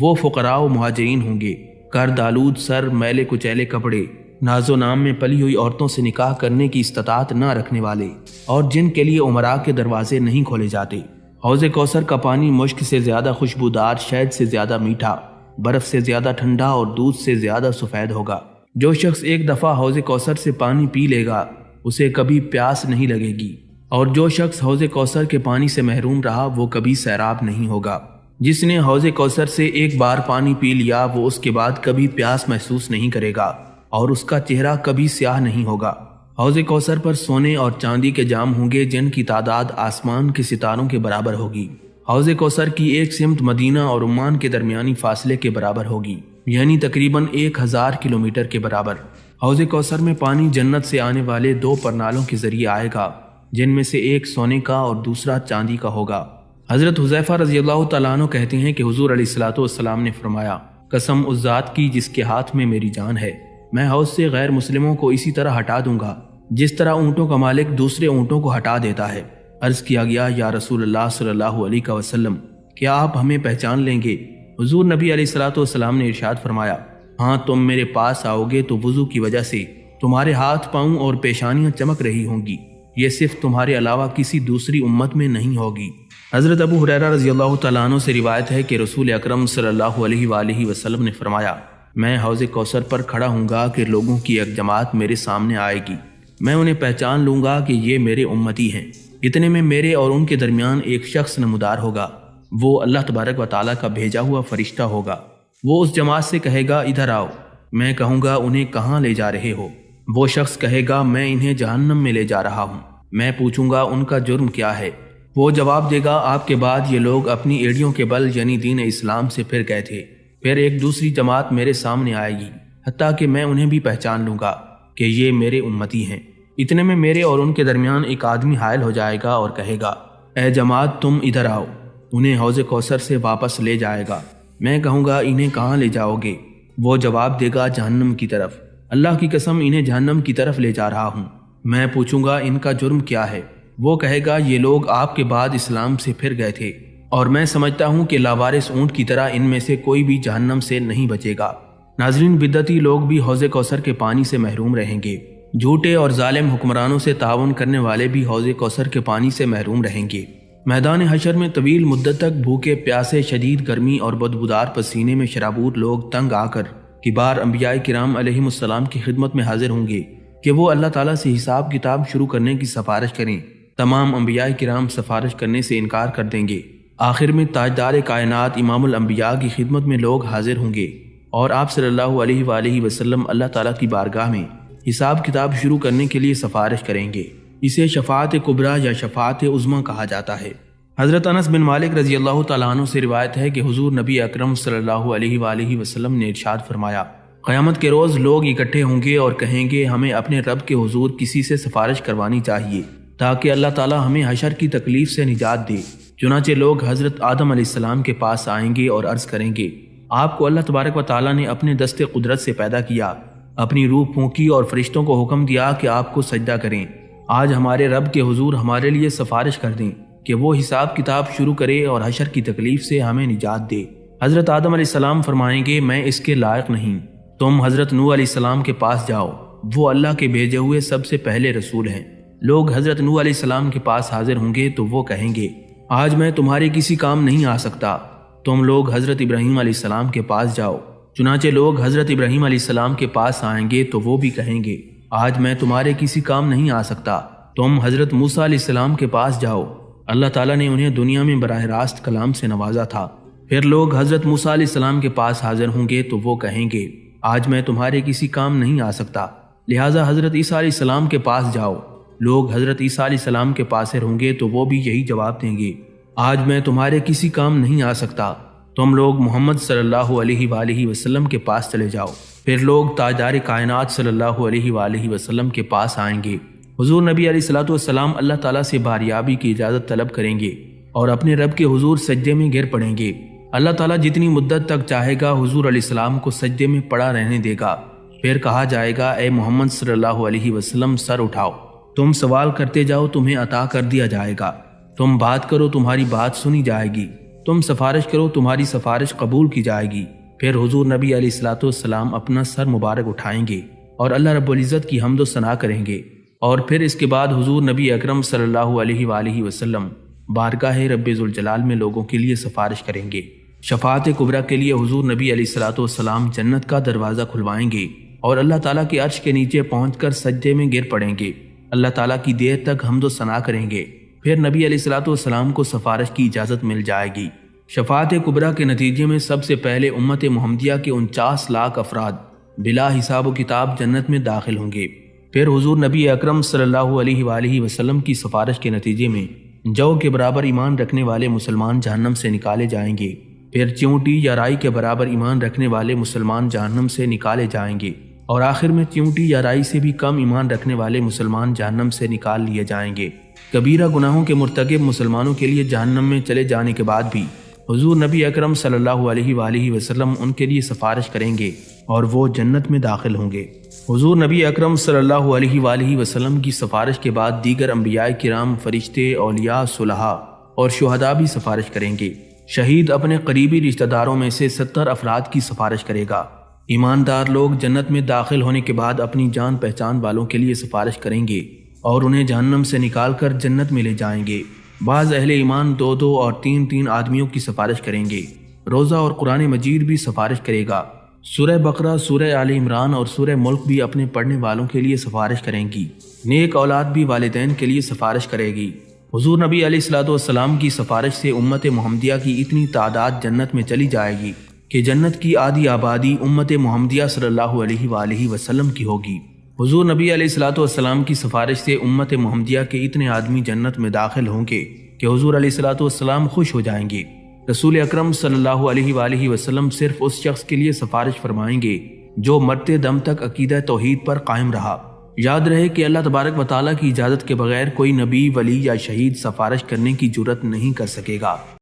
وہ فقراء و مہاجرین ہوں گے، کرد آلود سر، میلے کچیلے کپڑے، ناز و نام میں پلی ہوئی عورتوں سے نکاح کرنے کی استطاعت نہ رکھنے والے، اور جن کے لیے امراء کے دروازے نہیں کھولے جاتے۔ حوض کوثر کا پانی مشک سے زیادہ خوشبودار، شہد سے زیادہ میٹھا، برف سے زیادہ ٹھنڈا اور دودھ سے زیادہ سفید ہوگا۔ جو شخص ایک دفعہ حوض کوثر سے پانی پی لے گا اسے کبھی پیاس نہیں لگے گی، اور جو شخص حوض کوثر کے پانی سے محروم رہا وہ کبھی سیراب نہیں ہوگا۔ جس نے حوض کوثر سے ایک بار پانی پی لیا وہ اس کے بعد کبھی پیاس محسوس نہیں کرے گا اور اس کا چہرہ کبھی سیاہ نہیں ہوگا۔ حوض کوثر پر سونے اور چاندی کے جام ہوں گے جن کی تعداد آسمان کے ستاروں کے برابر ہوگی۔ حوض کوثر کی ایک سمت مدینہ اور عمان کے درمیانی فاصلے کے برابر ہوگی، یعنی تقریباً 1000 کلومیٹر کے برابر۔ حوض کوثر میں پانی جنت سے آنے والے 2 پرنالوں کے ذریعے آئے گا، جن میں سے ایک سونے کا اور دوسرا چاندی کا ہوگا۔ حضرت حذیفہ رضی اللہ تعالیٰ عنہ کہتے ہیں کہ حضور علیہ الصلوۃ والسلام نے فرمایا، قسم اس ذات کی جس کے ہاتھ میں میری جان ہے، میں حوض سے غیر مسلموں کو اسی طرح ہٹا دوں گا جس طرح اونٹوں کا مالک دوسرے اونٹوں کو ہٹا دیتا ہے۔ عرض کیا گیا، یا رسول اللہ صلی اللہ علیہ وسلم، کیا آپ ہمیں پہچان لیں گے؟ حضور نبی علیہ الصلوۃ والسلام نے ارشاد فرمایا، ہاں، تم میرے پاس آؤ گے تو وضو کی وجہ سے تمہارے ہاتھ، پاؤں اور پیشانیاں چمک رہی ہوں گی، یہ صرف تمہارے علاوہ کسی دوسری امت میں نہیں ہوگی۔ حضرت ابو ہریرہ رضی اللہ تعالیٰ عنہ سے روایت ہے کہ رسول اکرم صلی اللہ علیہ وآلہ وسلم نے فرمایا، میں حوض کوثر پر کھڑا ہوں گا کہ لوگوں کی ایک جماعت میرے سامنے آئے گی، میں انہیں پہچان لوں گا کہ یہ میرے امتی ہیں۔ اتنے میں میرے اور ان کے درمیان ایک شخص نمودار ہوگا، وہ اللہ تبارک و تعالیٰ کا بھیجا ہوا فرشتہ ہوگا۔ وہ اس جماعت سے کہے گا، ادھر آؤ۔ میں کہوں گا، انہیں کہاں لے جا رہے ہو؟ وہ شخص کہے گا، میں انہیں جہنم میں لے جا رہا ہوں۔ میں پوچھوں گا، ان کا جرم کیا ہے؟ وہ جواب دے گا، آپ کے بعد یہ لوگ اپنی ایڑیوں کے بل یعنی دین اسلام سے پھر گئے تھے۔ پھر ایک دوسری جماعت میرے سامنے آئے گی، حتیٰ کہ میں انہیں بھی پہچان لوں گا کہ یہ میرے امتی ہیں۔ اتنے میں میرے اور ان کے درمیان ایک آدمی حائل ہو جائے گا اور کہے گا، اے جماعت، تم ادھر آؤ۔ انہیں حوض کوثر سے واپس لے جائے گا۔ میں کہوں گا، انہیں کہاں لے جاؤ گے؟ وہ جواب دے گا، جہنم کی طرف۔ اللہ کی قسم، انہیں جہنم کی طرف لے جا رہا ہوں۔ میں پوچھوں گا، ان کا جرم کیا ہے؟ وہ کہے گا، یہ لوگ آپ کے بعد اسلام سے پھر گئے تھے، اور میں سمجھتا ہوں کہ لاوارث اونٹ کی طرح ان میں سے کوئی بھی جہنم سے نہیں بچے گا۔ ناظرین، بدعتی لوگ بھی حوض کوثر کے پانی سے محروم رہیں گے۔ جھوٹے اور ظالم حکمرانوں سے تعاون کرنے والے بھی حوض کوثر کے پانی سے محروم رہیں گے۔ میدان حشر میں طویل مدت تک بھوکے پیاسے، شدید گرمی اور بدبودار پسینے میں شرابور لوگ تنگ آ کر کبار انبیاء کرام علیہم السلام کی خدمت میں حاضر ہوں گے کہ وہ اللہ تعالیٰ سے حساب کتاب شروع کرنے کی سفارش کریں۔ تمام انبیاء کرام سفارش کرنے سے انکار کر دیں گے۔ آخر میں تاجدار کائنات امام الانبیاء کی خدمت میں لوگ حاضر ہوں گے اور آپ صلی اللہ علیہ وآلہ وسلم اللہ تعالیٰ کی بارگاہ میں حساب کتاب شروع کرنے کے لیے سفارش کریں گے۔ اسے شفاعت کبریٰ یا شفاعت عظمیٰ کہا جاتا ہے۔ حضرت انس بن مالک رضی اللہ تعالیٰ عنہ سے روایت ہے کہ حضور نبی اکرم صلی اللہ علیہ وآلہ وسلم نے ارشاد فرمایا، قیامت کے روز لوگ اکٹھے ہوں گے اور کہیں گے، ہمیں اپنے رب کے حضور کسی سے سفارش کروانی چاہیے تاکہ اللہ تعالیٰ ہمیں حشر کی تکلیف سے نجات دے۔ چنانچہ لوگ حضرت آدم علیہ السلام کے پاس آئیں گے اور عرض کریں گے، آپ کو اللہ تبارک و تعالیٰ نے اپنے دست قدرت سے پیدا کیا، اپنی روح پھونکی اور فرشتوں کو حکم دیا کہ آپ کو سجدہ کریں۔ آج ہمارے رب کے حضور ہمارے لیے سفارش کر دیں کہ وہ حساب کتاب شروع کرے اور حشر کی تکلیف سے ہمیں نجات دے۔ حضرت آدم علیہ السلام فرمائیں گے، میں اس کے لائق نہیں، تم حضرت نوح علیہ السلام کے پاس جاؤ، وہ اللہ کے بھیجے ہوئے سب سے پہلے رسول ہیں۔ لوگ حضرت نوح علیہ السلام کے پاس حاضر ہوں گے تو وہ کہیں گے، آج میں تمہارے کسی کام نہیں آ سکتا۔ تم لوگ حضرت ابراہیم علیہ السلام کے پاس جاؤ۔ چنانچہ لوگ حضرت ابراہیم علیہ السلام کے پاس آئیں گے تو وہ بھی کہیں گے، آج میں تمہارے کسی کام نہیں آ سکتا۔ تم حضرت موسیٰ علیہ السلام کے پاس جاؤ، اللہ تعالیٰ نے انہیں دنیا میں براہ راست کلام سے نوازا تھا۔ پھر لوگ حضرت موسیٰ علیہ السلام کے پاس حاضر ہوں گے تو وہ کہیں گے، آج میں تمہارے کسی کام نہیں آ سکتا، لہٰذا حضرت عیسیٰ علیہ السلام کے پاس جاؤ۔ لوگ حضرت عیسیٰ علیہ السلام کے پاس ہوں گے تو وہ بھی یہی جواب دیں گے، آج میں تمہارے کسی کام نہیں آ سکتا۔ تم لوگ محمد صلی اللہ علیہ وآلہ وسلم کے پاس چلے جاؤ۔ پھر لوگ تاجدار کائنات صلی اللہ علیہ وآلہ وسلم کے پاس آئیں گے۔ حضور نبی علیہ الصلوۃ والسلام اللہ تعالیٰ سے باریابی کی اجازت طلب کریں گے اور اپنے رب کے حضور سجدے میں گر پڑیں گے۔ اللہ تعالیٰ جتنی مدت تک چاہے گا حضور علیہ السلام کو سجدے میں پڑا رہنے دے گا۔ پھر کہا جائے گا، اے محمد صلی اللہ علیہ وسلم، سر اٹھاؤ، تم سوال کرتے جاؤ، تمہیں عطا کر دیا جائے گا، تم بات کرو، تمہاری بات سنی جائے گی، تم سفارش کرو، تمہاری سفارش قبول کی جائے گی۔ پھر حضور نبی علیہ الصلوۃ والسلام اپنا سر مبارک اٹھائیں گے اور اللہ رب العزت کی حمد و ثنا کریں گے، اور پھر اس کے بعد حضور نبی اکرم صلی اللہ علیہ وآلہ وسلم بارگاہ رب ذوالجلال میں لوگوں کے لیے سفارش کریں گے۔ شفاعت کبریٰ کے لیے حضور نبی علیہ الصلوۃ والسلام جنت کا دروازہ کھلوائیں گے اور اللہ تعالیٰ کے عرش کے نیچے پہنچ کر سجدے میں گر پڑیں گے، اللہ تعالیٰ کی دیر تک حمد و ثنا کریں گے۔ پھر نبی علیہ الصلوۃ والسلام کو سفارش کی اجازت مل جائے گی۔ شفاعت کبریٰ کے نتیجے میں سب سے پہلے امت محمدیہ کے 49 لاکھ افراد بلا حساب و کتاب جنت میں داخل ہوں گے۔ پھر حضور نبی اکرم صلی اللہ علیہ وآلہ وسلم کی سفارش کے نتیجے میں جو کے برابر ایمان رکھنے والے مسلمان جہنم سے نکالے جائیں گے، پھر چیونٹی یا رائی کے برابر ایمان رکھنے والے مسلمان جہنم سے نکالے جائیں گے، اور آخر میں چیونٹی یا رائی سے بھی کم ایمان رکھنے والے مسلمان جہنم سے نکال لیے جائیں گے۔ کبیرہ گناہوں کے مرتکب مسلمانوں کے لیے جہنم میں چلے جانے کے بعد بھی حضور نبی اکرم صلی اللہ علیہ وآلہ وسلم ان کے لیے سفارش کریں گے اور وہ جنت میں داخل ہوں گے۔ حضور نبی اکرم صلی اللہ علیہ وآلہ وسلم کی سفارش کے بعد دیگر انبیاء کرام، فرشتے، اولیاء، صلحاء اور شہداء بھی سفارش کریں گے۔ شہید اپنے قریبی رشتہ داروں میں سے 70 افراد کی سفارش کرے گا۔ ایماندار لوگ جنت میں داخل ہونے کے بعد اپنی جان پہچان والوں کے لیے سفارش کریں گے اور انہیں جہنم سے نکال کر جنت میں لے جائیں گے۔ بعض اہل ایمان 2 اور 3 آدمیوں کی سفارش کریں گے۔ روزہ اور قرآن مجید بھی سفارش کرے گا۔ سورہ بقرہ، سورہ آل عمران اور سورہ ملک بھی اپنے پڑھنے والوں کے لیے سفارش کریں گی۔ نیک اولاد بھی والدین کے لیے سفارش کرے گی۔ حضور نبی علیہ الصلوۃ والسلام کی سفارش سے امت محمدیہ کی اتنی تعداد جنت میں چلی جائے گی کہ جنت کی آدھی آبادی امت محمدیہ صلی اللہ علیہ وآلہ وسلم کی ہوگی۔ حضور نبی علیہ الصلوۃ والسلام کی سفارش سے امت محمدیہ کے اتنے آدمی جنت میں داخل ہوں گے کہ حضور علیہ الصلوۃ والسلام خوش ہو جائیں گے۔ رسول اکرم صلی اللہ علیہ وآلہ وسلم صرف اس شخص کے لیے سفارش فرمائیں گے جو مرتے دم تک عقیدہ توحید پر قائم رہا۔ یاد رہے کہ اللہ تبارک و تعالیٰ کی اجازت کے بغیر کوئی نبی، ولی یا شہید سفارش کرنے کی جرات نہیں کر سکے گا۔